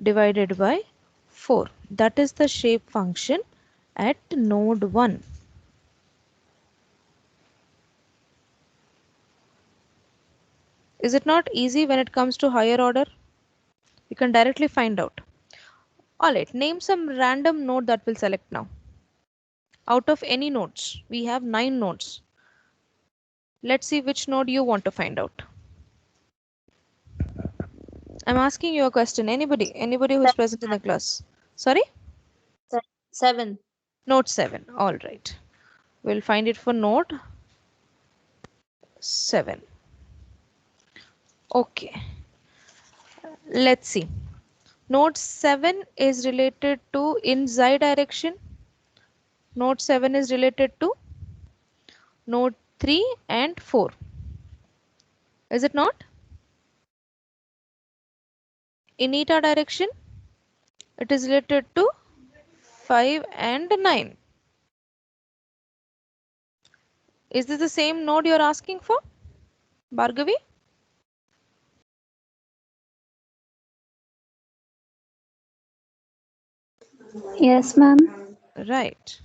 divided by 4. That is the shape function at node 1. Is it not easy when it comes to higher order? You can directly find out. Alright, name some random node that will select now. Out of any nodes, we have 9 nodes. Let's see which node you want to find out. I'm asking you a question. Anybody who is present in the class. Sorry? 7. Node 7. Alright. We'll find it for node 7. Okay. Let's see. Node 7 is related to in xi direction. Node 7 is related to node 3 and 4. Is it not? In eta direction, it is related to 5 and 9. Is this the same node you're asking for, Bhargavi? Yes, ma'am. Right.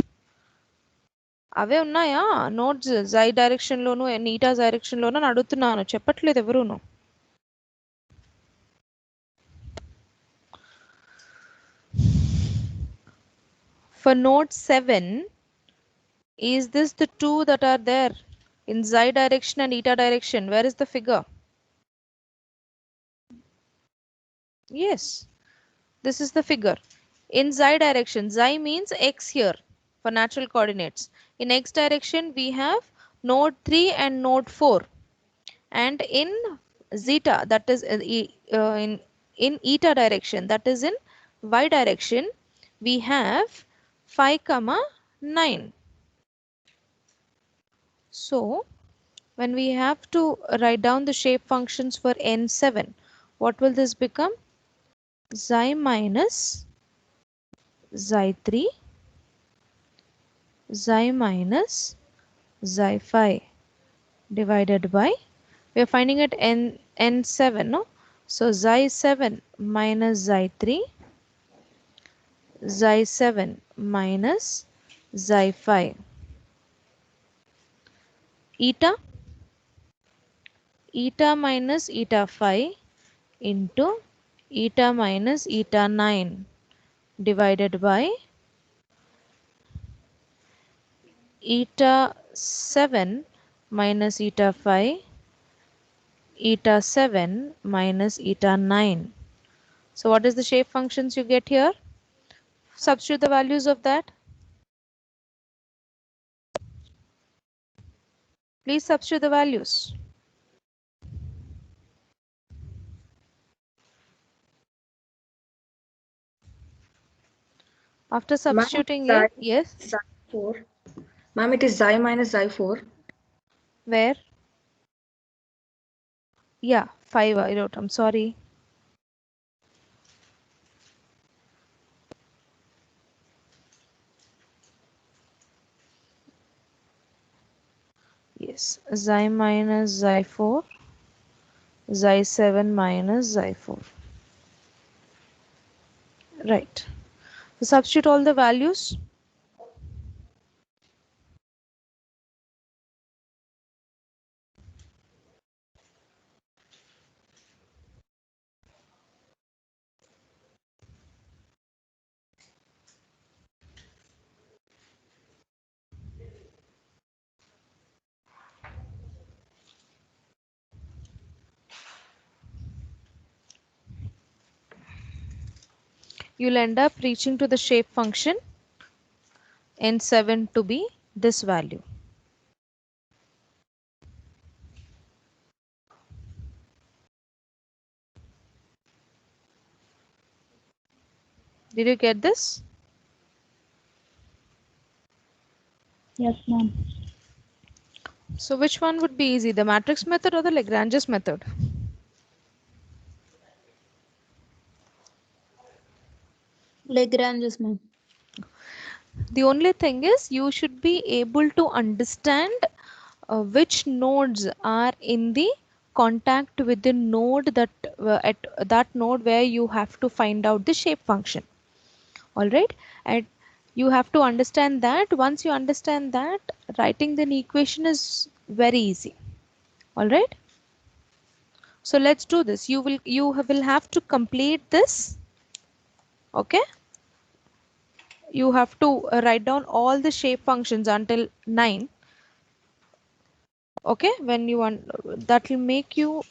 అవే ఉన్నాయా notes జై direction లోను నీటా direction లోను అని అడుగుతున్నాను, చెప్పట్లేదు ఎవరును. For node 7, is this the two that are there in xi direction and eta direction? Where is the figure? Yes, this is the figure. In xi direction, xi means x here for natural coordinates. In x direction, we have node 3 and node 4. And in zeta, that is in eta direction, that is in y direction, we have 5 comma 9. So when we have to write down the shape functions for n7, what will this become? Xi minus xi3, xi minus xi5. divided by, we are finding it n7, no? So xi7 minus xi3, xi7 minus xi5, eta, eta minus eta 5 into eta minus eta 9 divided by eta 7 minus eta 5, eta 7 minus eta 9. So what is the shape functions you get here? Substitute the values of that. Please substitute the values. After substituting it, yes. Xi4. Ma'am, it is xi minus xi4. Where? Yeah, 5 I wrote. I'm sorry. Yes, xi minus xi4, xi7 minus xi4. Right. So substitute all the values. You'll end up reaching to the shape function n7 to be this value. Did you get this? Yes, ma'am. So which one would be easy, the matrix method or the Lagrange's method? Lagrange's, ma'am. The only thing is you should be able to understand which nodes are in the contact with the node that at that node where you have to find out the shape function. All right, and you have to understand that. Once you understand that, writing the equation is very easy. All right, so let's do this. You will have to complete this. Okay, you have to write down all the shape functions until 9. Okay, when you want, that will make you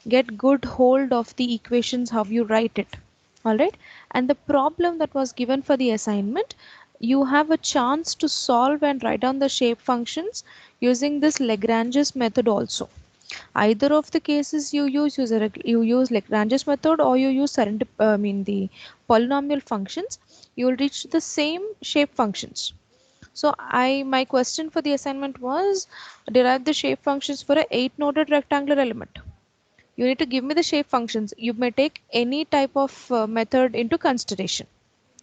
get good hold of the equations, how you write it. All right, and the problem that was given for the assignment, you have a chance to solve and write down the shape functions using this Lagrange's method also. Either of the cases you use Lagrange's method, or you use the polynomial functions, you will reach the same shape functions. So my question for the assignment was, derive the shape functions for a 8-noded rectangular element. You need to give me the shape functions. You may take any type of method into consideration.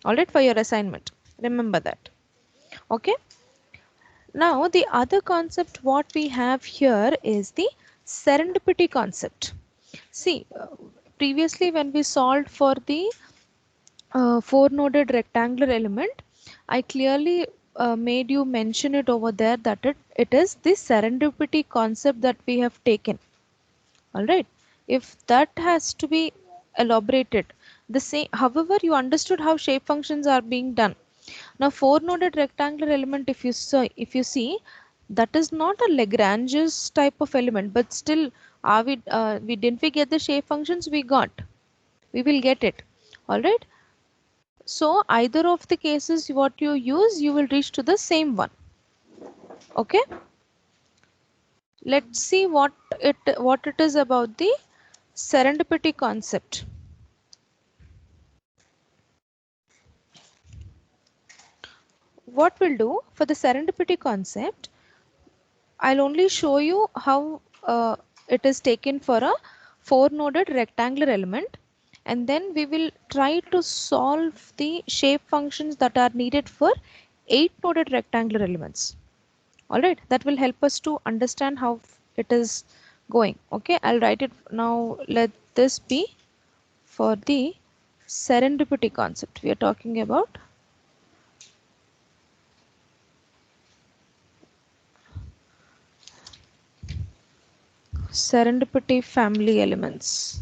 All right, for your assignment. Remember that. Okay. Now the other concept what we have here is the serendipity concept. See, previously when we solved for the 4-noded rectangular element, I clearly made you mention it over there that it is the serendipity concept that we have taken. All right, if that has to be elaborated the same, however you understood how shape functions are being done. Now 4-noded rectangular element, if you see, that is not a Lagrange's type of element, but still are we didn't we get the shape functions? We got, we will get it. All right, so either of the cases what you use, you will reach to the same one. Okay, let's see what it is about the serendipity concept. What we'll do for the serendipity concept, I'll only show you how it is taken for a 4-noded rectangular element, and then we will try to solve the shape functions that are needed for 8-noded rectangular elements. All right, that will help us to understand how it is going. Okay, I'll write it now. Let this be for the serendipity concept we are talking about. Serendipity family elements.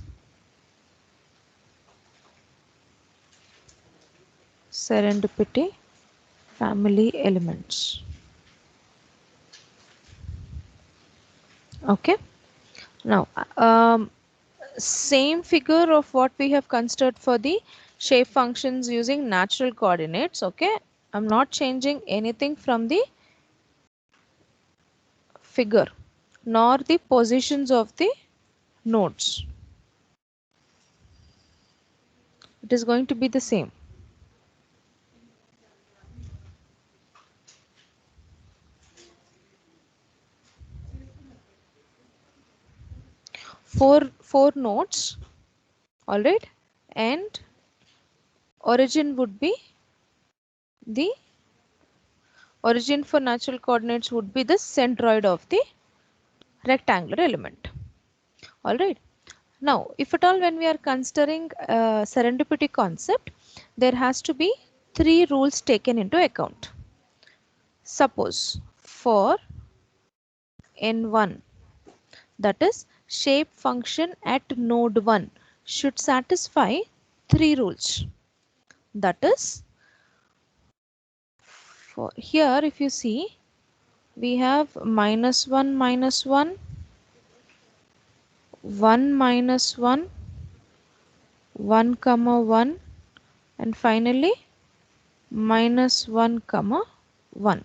Serendipity family elements. Okay, now same figure of what we have considered for the shape functions using natural coordinates. Okay, I'm not changing anything from the figure nor the positions of the nodes. It is going to be the same. Four nodes, all right, and origin would be the origin for natural coordinates would be the centroid of the rectangular element. All right. Now, if at all when we are considering serendipity concept, there has to be three rules taken into account. Suppose for n1, that is shape function at node 1 should satisfy three rules. That is, for here if you see, we have -1 -1, 1 -1, 1 comma 1, and finally -1 comma 1.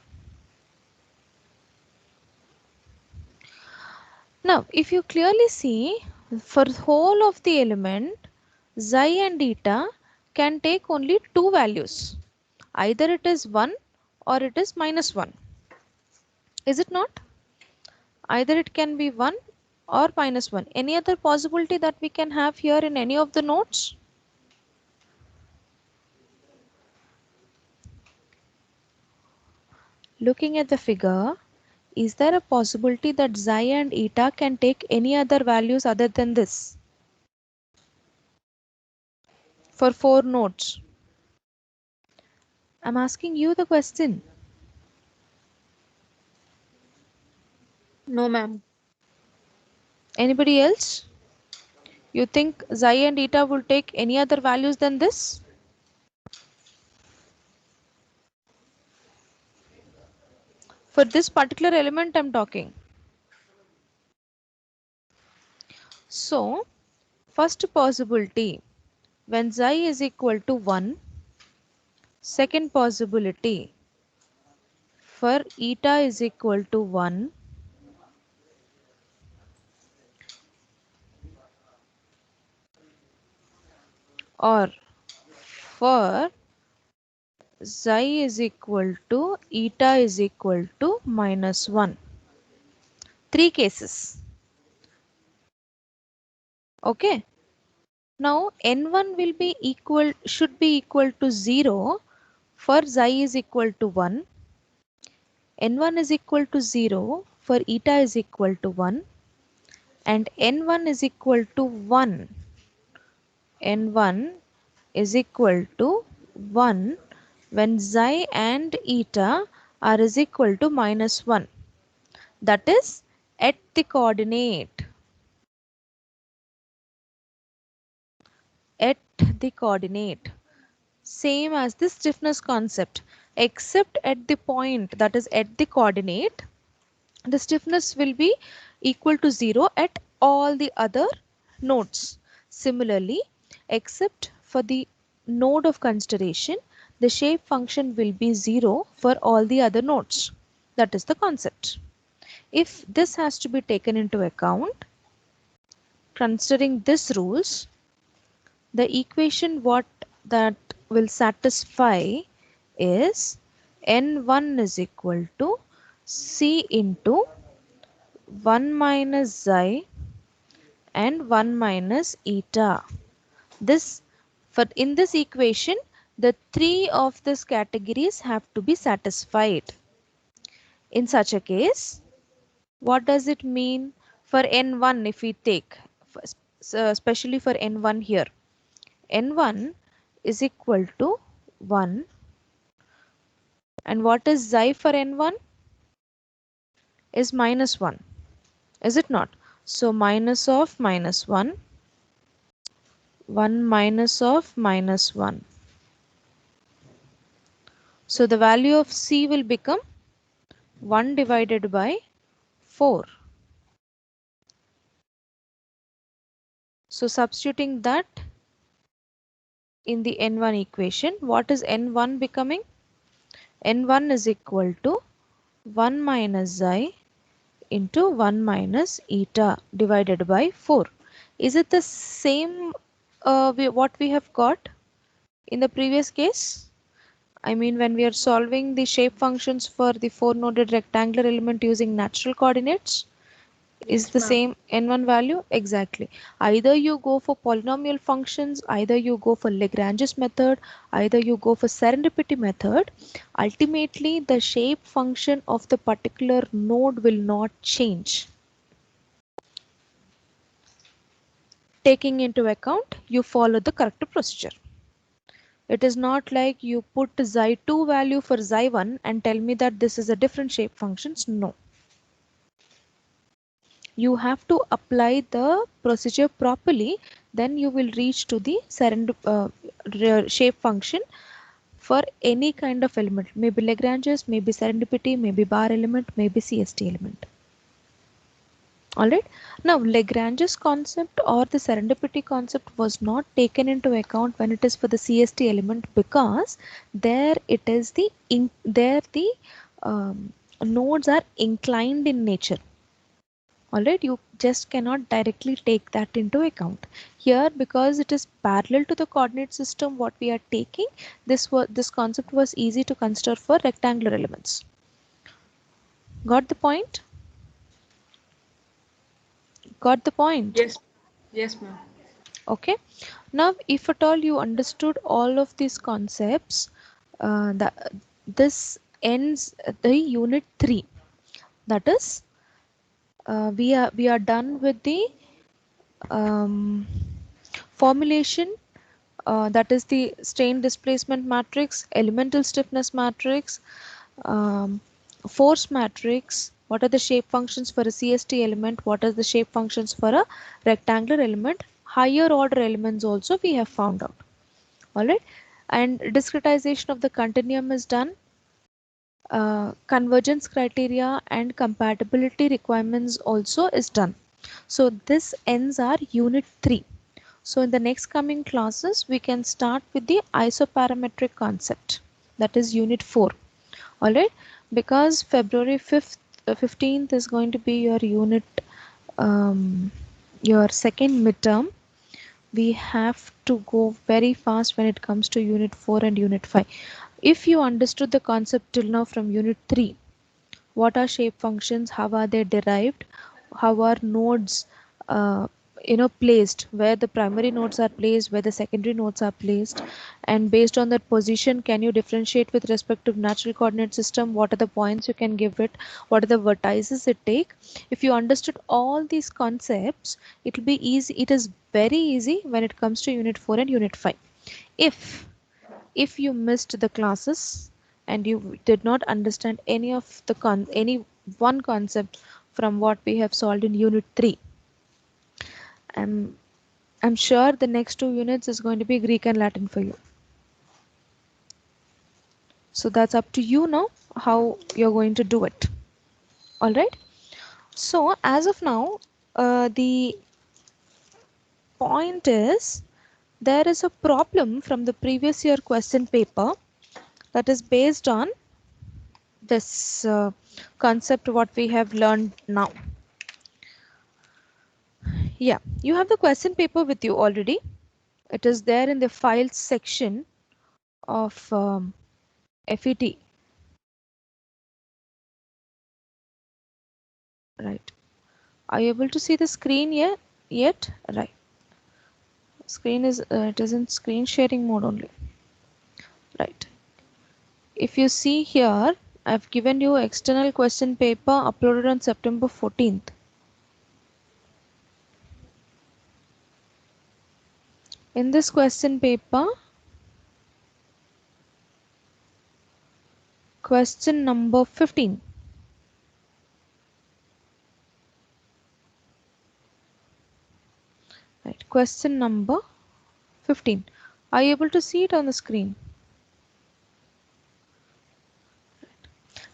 Now if you clearly see, for the whole of the element, xi and eta can take only two values. Either it is 1 or it is -1. Is it not? Either it can be 1 or -1. Any other possibility that we can have here in any of the nodes? Looking at the figure, is there a possibility that xi and eta can take any other values other than this? For four nodes. I'm asking you the question. No, ma'am. Anybody else? You think xi and eta will take any other values than this? For this particular element I'm talking. So, first possibility, when xi is equal to 1, second possibility, for eta is equal to 1, or for xi is equal to eta is equal to -1. Three cases. Okay. Now n1 will be equal, should be equal to 0 for xi is equal to 1. n1 is equal to 0 for eta is equal to 1. And n1 is equal to 1. n1 is equal to 1 when xi and eta are is equal to -1. That is at the coordinate. At the coordinate. Same as the stiffness concept, except at the point, that is at the coordinate, the stiffness will be equal to 0 at all the other nodes. Similarly, except for the node of consideration, the shape function will be 0 for all the other nodes. That is the concept. If this has to be taken into account, considering these rules, the equation what that will satisfy is n1 is equal to c into 1 minus xi and 1 minus eta. This, for in this equation, the three of these categories have to be satisfied. In such a case, what does it mean for n1 if we take, especially for n1 here? N1 is equal to 1. And what is xi for n1? Is minus 1. Is it not? So minus of minus 1. 1 minus of minus 1. So the value of c will become 1 divided by 4. So substituting that in the n1 equation, what is n1 becoming? N1 is equal to 1 minus xi into 1 minus eta divided by 4. Is it the same what we have got in the previous case? I mean, when we are solving the shape functions for the 4-noded rectangular element using natural coordinates, is the same n1 value? Exactly. Either you go for polynomial functions, either you go for Lagrange's method, either you go for serendipity method. Ultimately, the shape function of the particular node will not change. Taking into account, you follow the correct procedure. It is not like you put xi2 value for xi1 and tell me that this is a different shape functions. No. You have to apply the procedure properly, then you will reach to the shape function for any kind of element. Maybe Lagrange's, maybe serendipity, maybe bar element, maybe CST element. Alright, now Lagrange's concept or the serendipity concept was not taken into account when it is for the CST element, because there it is the nodes are inclined in nature. Alright, you just cannot directly take that into account. Here, because it is parallel to the coordinate system what we are taking, this concept was easy to consider for rectangular elements. Got the point? Got the point? Yes. Yes, ma'am. Okay. Now, if at all you understood all of these concepts, this ends the unit 3. That is, we are done with the formulation, that is the strain displacement matrix, elemental stiffness matrix, um, force matrix. What are the shape functions for a CST element? What are the shape functions for a rectangular element? Higher order elements also we have found out. Alright, and discretization of the continuum is done. Convergence criteria and compatibility requirements also is done. So this ends our unit 3. So in the next coming classes, we can start with the isoparametric concept, that is unit 4. Alright, because February 5th, 15th is going to be your unit, your second midterm. We have to go very fast when it comes to unit 4 and unit 5. If you understood the concept till now from unit 3, what are shape functions, how are they derived, how are nodes placed, where the primary nodes are placed, where the secondary nodes are placed, and based on that position can you differentiate with respect to natural coordinate system, what are the points you can give it, what are the vertices it take. If you understood all these concepts, it will be easy. It is very easy when it comes to unit 4 and unit 5. If you missed the classes and you did not understand any of the any one concept from what we have solved in unit 3, I'm sure the next 2 units is going to be Greek and Latin for you. So that's up to you now how you're going to do it. All right. So as of now, the point is there is a problem from the previous year question paper that is based on this concept what we have learned now. Yeah, you have the question paper with you already. It is there in the files section of FET. Right. Are you able to see the screen yet? Right. Screen is it is in screen sharing mode only. Right. If you see here, I've given you external question paper uploaded on September 14th. In this question paper, question number 15. Right, question number 15. Are you able to see it on the screen?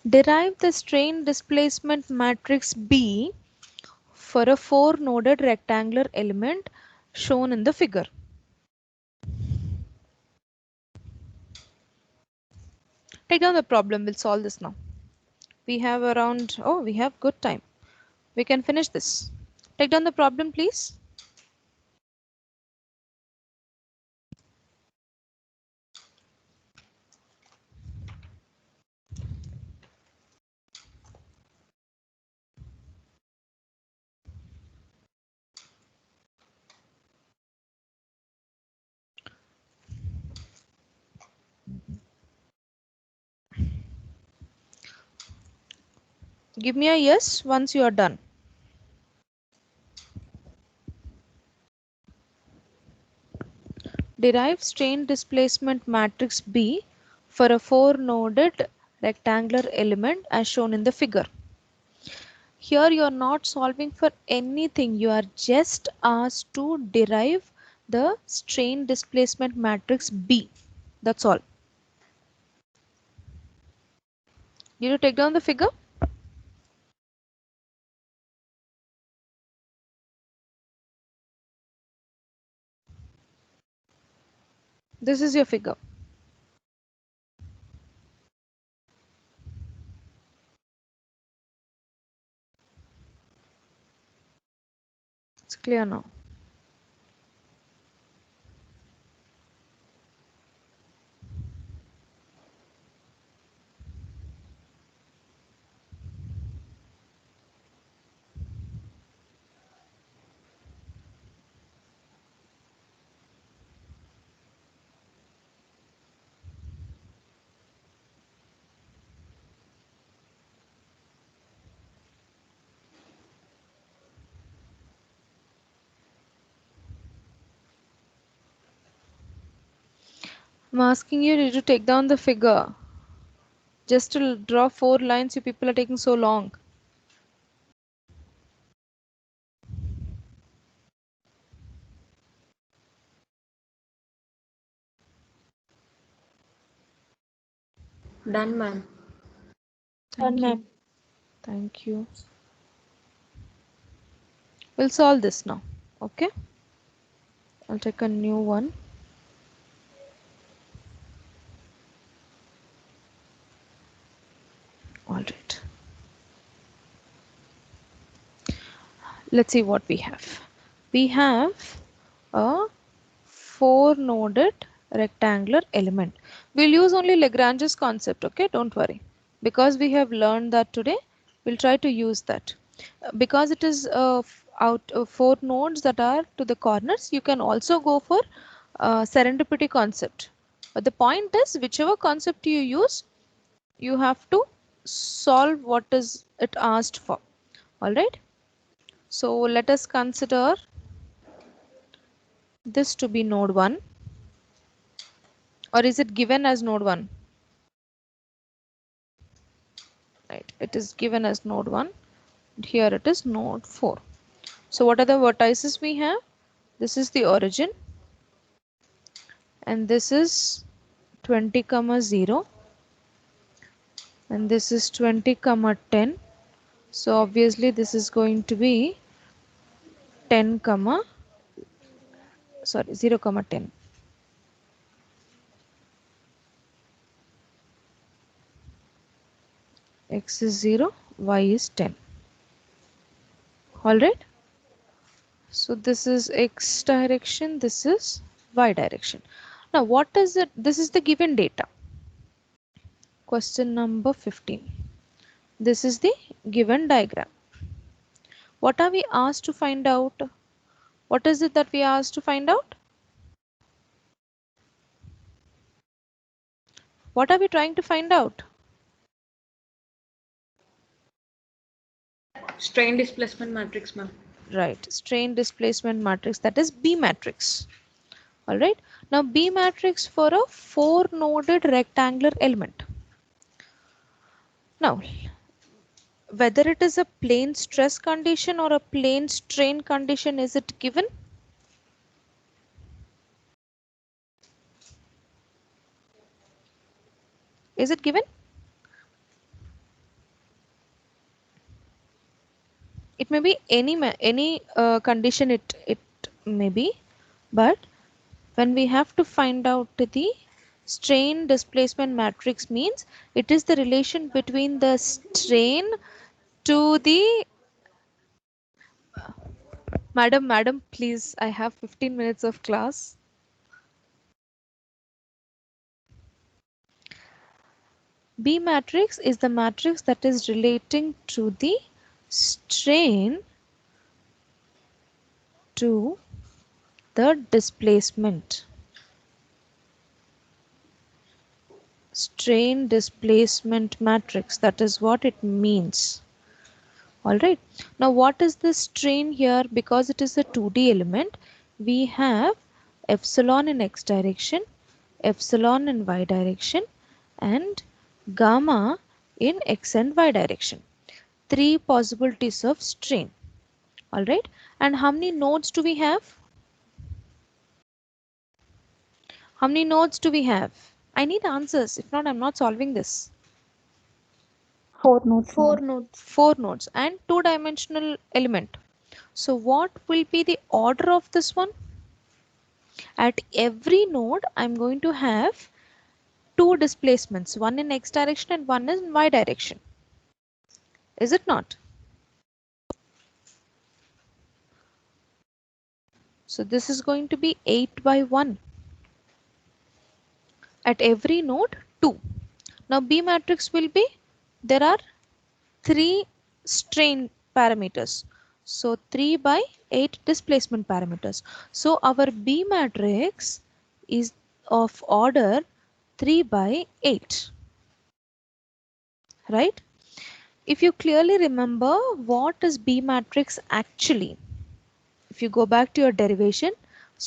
Derive the strain displacement matrix B for a 4-noded rectangular element shown in the figure. Take down the problem. We'll solve this now. We have around, we have good time. We can finish this. Take down the problem, please. Give me a yes once you are done. Derive strain displacement matrix B for a 4-noded rectangular element as shown in the figure. Here you are not solving for anything. You are just asked to derive the strain displacement matrix B. That's all. Did you take down the figure? This is your figure. It's clear now. I'm asking you to take down the figure. Just to draw 4 lines, you people are taking so long. Done, ma'am. Done, ma'am. Thank you. We'll solve this now. Okay. I'll take a new one. All right. Let's see what we have. We have a 4-noded rectangular element. We'll use only Lagrange's concept, okay? Don't worry. Because we have learned that today, we'll try to use that. Because it is out of 4 nodes that are to the corners, you can also go for serendipity concept. But the point is, whichever concept you use, you have to solve what is it asked for. All right. So let us consider this to be node 1. Or is it given as node 1? Right, it is given as node 1. Here it is node 4. So what are the vertices we have? This is the origin. And this is 20, 0. And this is 20, 10. So obviously this is going to be 10, 0, 10. X is 0, y is 10. All right. So this is x direction, this is y direction. Now what is it? This is the given data. Question number 15. This is the given diagram. What are we asked to find out? What is it that we are asked to find out? What are we trying to find out? Strain displacement matrix, ma'am. Right, strain displacement matrix, that is B matrix. All right, now B matrix for a 4-noded rectangular element. Now, whether it is a plane stress condition or a plane strain condition, is it given? Is it given? It may be any condition it may be, but when we have to find out the strain displacement matrix, means it is the relation between the strain to the madam, please, I have 15 minutes of class. B matrix is the matrix that is relating to the strain to the displacement. Strain displacement matrix, that is what it means. All right, now what is the strain here? Because it is a 2D element, we have epsilon in x direction, epsilon in y direction, and gamma in x and y direction. 3 possibilities of strain. All right, and how many nodes do we have? How many nodes do we have? I need answers. If not, I'm not solving this. 4 nodes. 4 nodes. 4 nodes and 2-dimensional element. So what will be the order of this one? At every node, I'm going to have 2 displacements, one in x direction and one in y direction. Is it not? So this is going to be 8 by 1. At every node, 2. Now B matrix will be, there are 3 strain parameters. So 3 by 8 displacement parameters. So our B matrix is of order 3 by 8. Right? If you clearly remember what is B matrix actually, if you go back to your derivation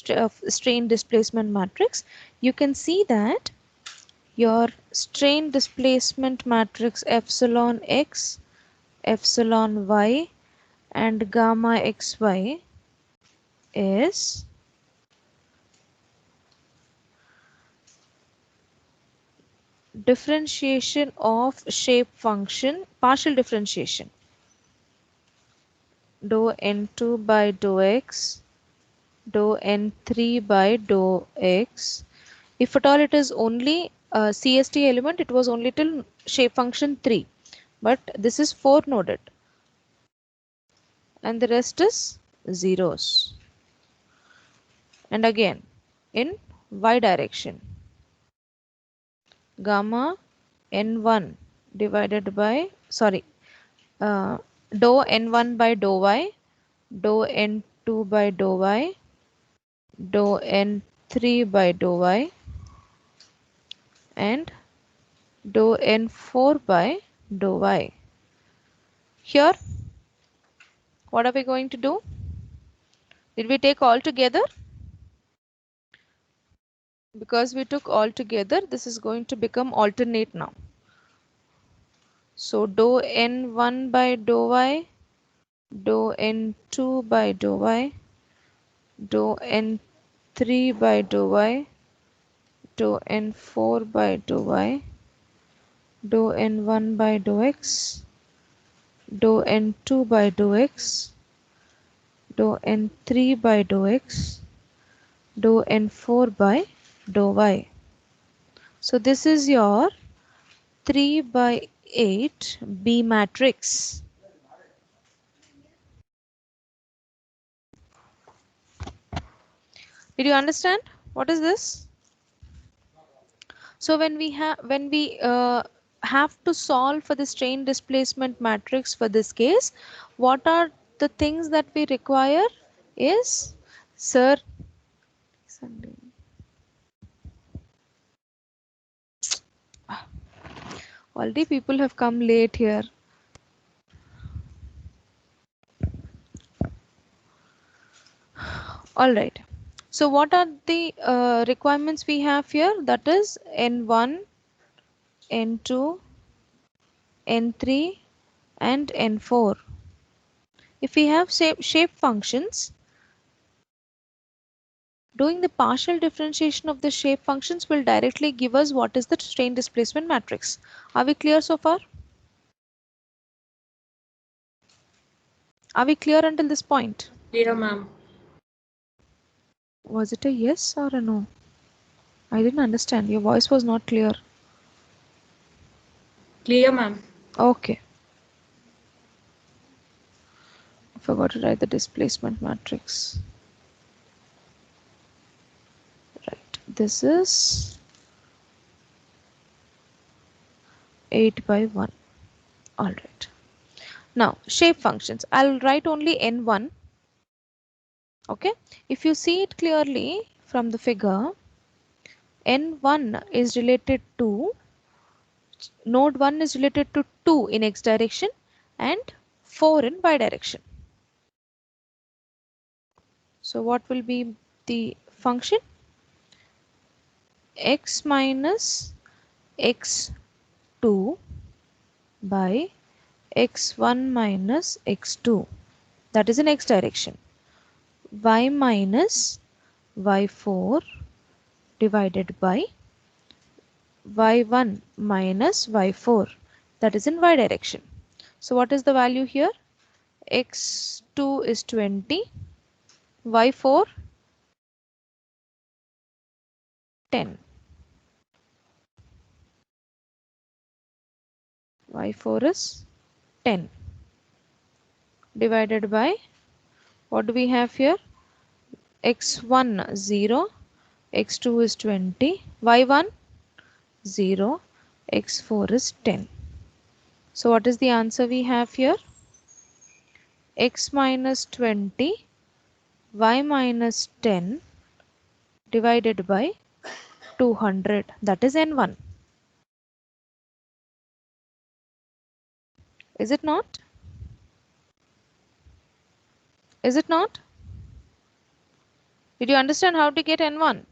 of strain displacement matrix, you can see that your strain displacement matrix epsilon x, epsilon y, and gamma xy is differentiation of shape function, partial differentiation, dou n2 by dou x, dou n3 by dou x. If at all it is only a CST element, it was only till shape function 3, but this is 4 noded and the rest is zeros. And again in y direction, gamma n1 divided by, sorry, dou n1 by dou y, dou n2 by dou y, dou n3 by dou y, and dou n4 by dou y. Here, what are we going to do? Did we take all together? Because we took all together, this is going to become alternate now. So dou n1 by dou y, dou n2 by dou y, dou n3 by dou y, dou n4 by dou y, dou n1 by dou x, dou n2 by dou x, dou n3 by dou x, dou n4 by dou y. So this is your 3 by 8 B matrix. Did you understand? What is this? So when we have to solve for the strain displacement matrix for this case, what are the things that we require is, sir, already people have come late here. All right. So what are the requirements we have here? That is n1, n2, n3 and n4. If we have shape functions, doing the partial differentiation of the shape functions will directly give us what is the strain displacement matrix. Are we clear so far? Are we clear until this point? Clear, ma'am. Was it a yes or a no? I didn't understand. Your voice was not clear. Clear, ma'am. Okay. I forgot to write the displacement matrix. Right. This is 8 by 1. All right. Now, shape functions. I'll write only n1. Okay. If you see it clearly from the figure, n1 is related to, node 1 is related to 2 in x direction and 4 in y direction. So what will be the function? X minus x2 by x1 minus x2, that is in x direction, y minus y4 divided by y1 minus y4, that is in y direction. So what is the value here? X2 is 20, y4 10, y4 is 10 divided by, what do we have here? X1 0, x2 is 20, y1 0, x4 is 10. So what is the answer we have here? X minus 20, y minus 10 divided by 200, that is n1. Is it not? Is it not? Did you understand how to get n1?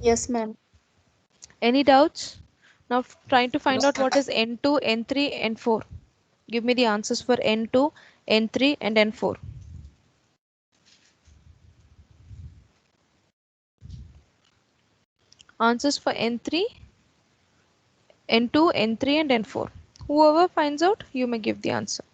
Yes, ma'am. Any doubts? Now trying to find No, out what is n2, n3, n4. Give me the answers for n2, n3 and n4. Answers for n3, n2, n3 and n4. Whoever finds out, you may give the answer.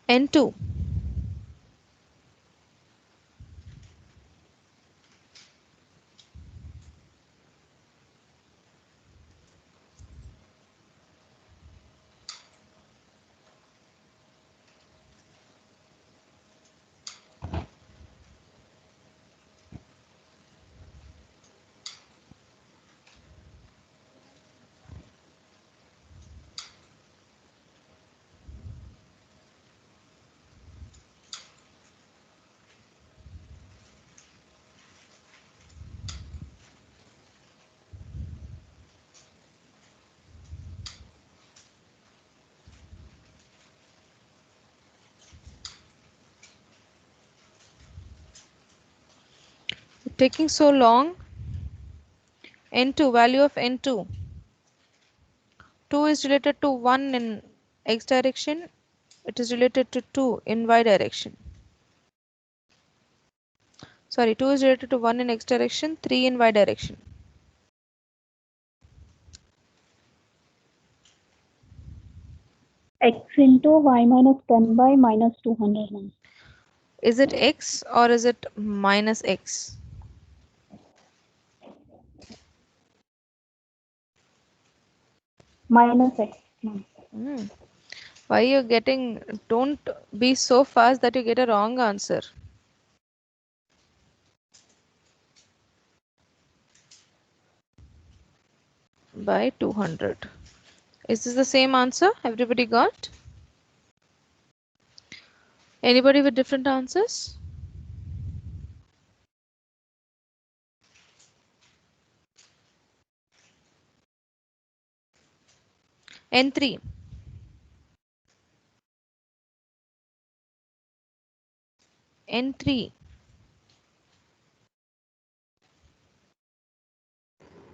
N2. Taking so long. N2, value of N2. 2 is related to 1 in x direction. It is related to 2 in y direction. Sorry, 2 is related to 1 in x direction, 3 in y direction. X into y minus 10 by minus 200, ma'am. Is it x or is it minus x? Minus x, ma'am. Why you're getting, don't be so fast that you get a wrong answer. by 200. Is this the same answer everybody got? Anybody with different answers? N3. N3.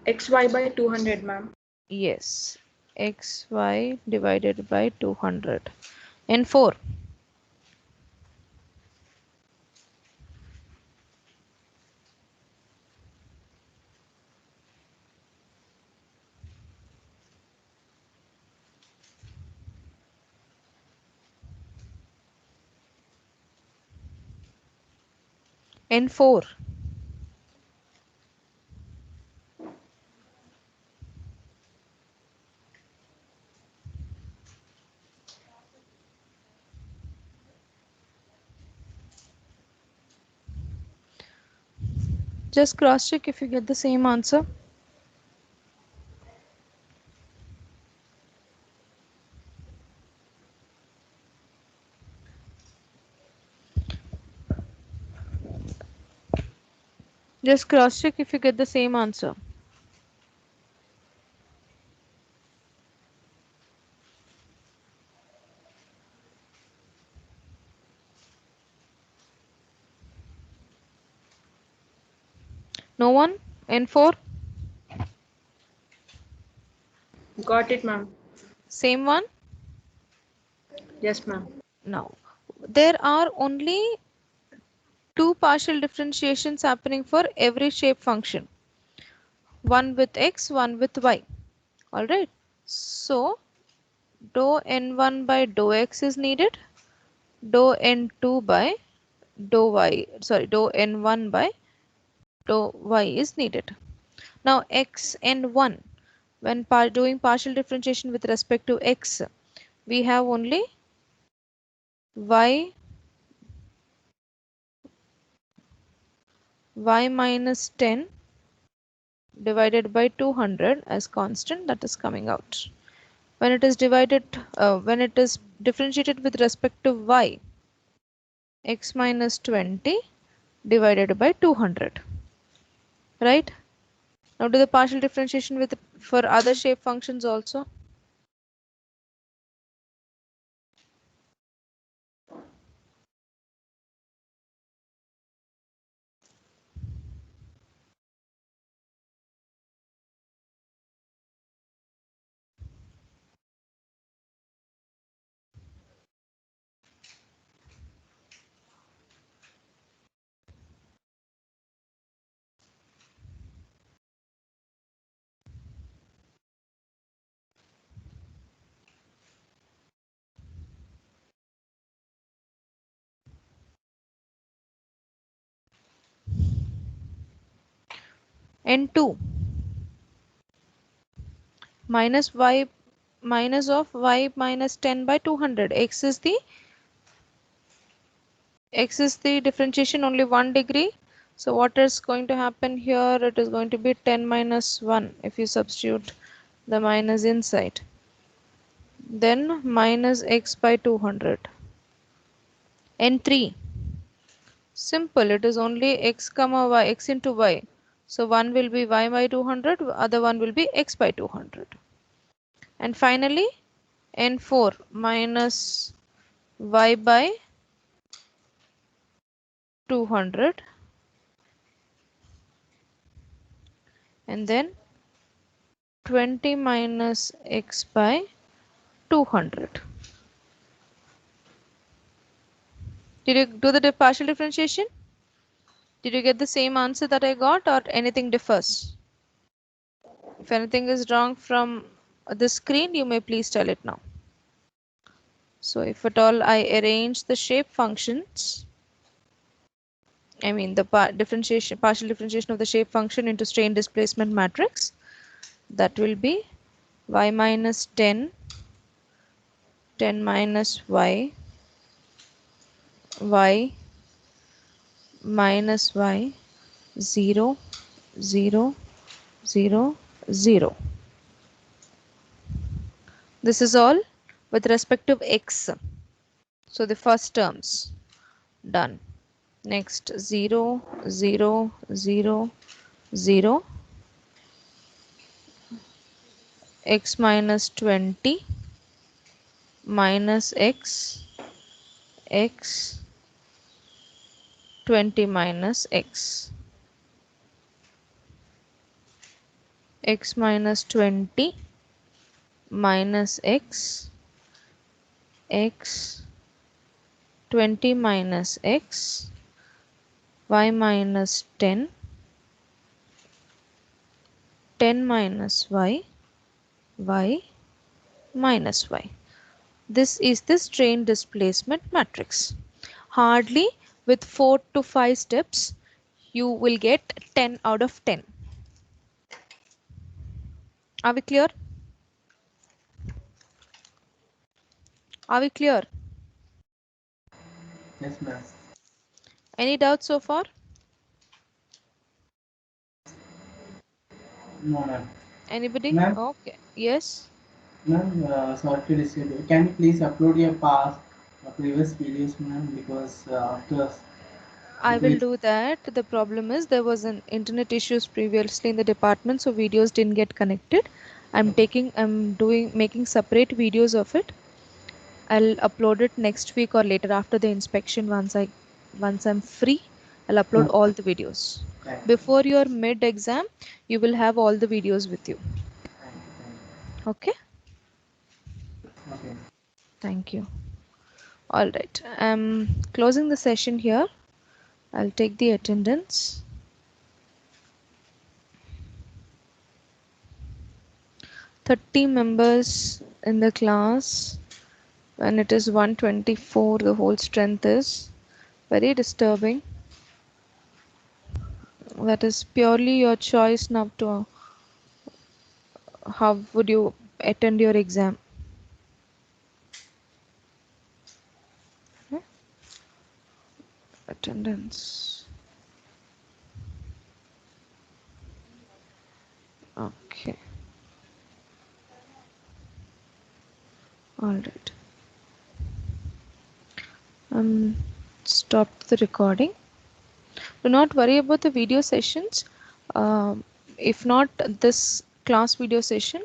XY by 200, ma'am. Yes. XY divided by 200. N4. N4. Just cross check if you get the same answer. Just cross check if you get the same answer. No one? N4? Got it, ma'am. Same one? Yes, ma'am. Now, there are only two partial differentiations happening for every shape function. One with x, one with y. Alright. So, dou n1 by dou x is needed. Dou n2 by dou y. Sorry, dou n1 by dou y is needed. Now, x and 1. When doing partial differentiation with respect to x, we have only y minus 10 divided by 200 as constant, that is coming out. When it is differentiated with respect to y, x minus 20 divided by 200, right? Now do the partial differentiation with for other shape functions also. N2 minus y minus of y minus 10 by 200. X is the differentiation only 1 degree. So what is going to happen here? It is going to be 10 minus 1 if you substitute the minus inside. Then minus x by 200. N3. Simple. It is only x comma y, x into y. So one will be y by 200, other one will be x by 200. And finally, N4 minus y by 200. And then 20 minus x by 200. Did you do the partial differentiation? Did you get the same answer that I got, or anything differs? If anything is wrong from the screen, you may please tell it now. So if at all I arrange the shape functions, I mean the partial differentiation of the shape function into strain displacement matrix, that will be y minus 10, 10 minus y, y minus y, 0, 0, 0, 0. This is all with respect to x. So the first terms done. Next 0, 0, 0, 0, x minus 20 minus x, x 20 minus x, x minus 20 minus x, x 20 minus x, y minus 10, 10 minus y, y minus y. This is the strain displacement matrix. Hardly with 4 to 5 steps you will get 10 out of 10. Are we clear? Are we clear? Yes, ma'am. Any doubts so far? No, ma'am. Anybody? Ma'am? Okay. Yes. Ma'am, sorry to disturb you. Can you please upload your past previous videos, ma'am? Because after I will do that. The problem is there was an internet issues previously in the department, so videos didn't get connected. I'm making separate videos of it. I'll upload it next week or later after the inspection. Once I'm free, I'll upload all the videos. Before your mid exam, you will have all the videos with you. Okay? Okay. Thank you. All right. I'm closing the session here. I'll take the attendance. 30 members in the class. When it is 124, the whole strength is very disturbing. That is purely your choice now to how would you attend your exam. Attendance. Okay. All right. Stop the recording. Do not worry about the video sessions. If not this class video session,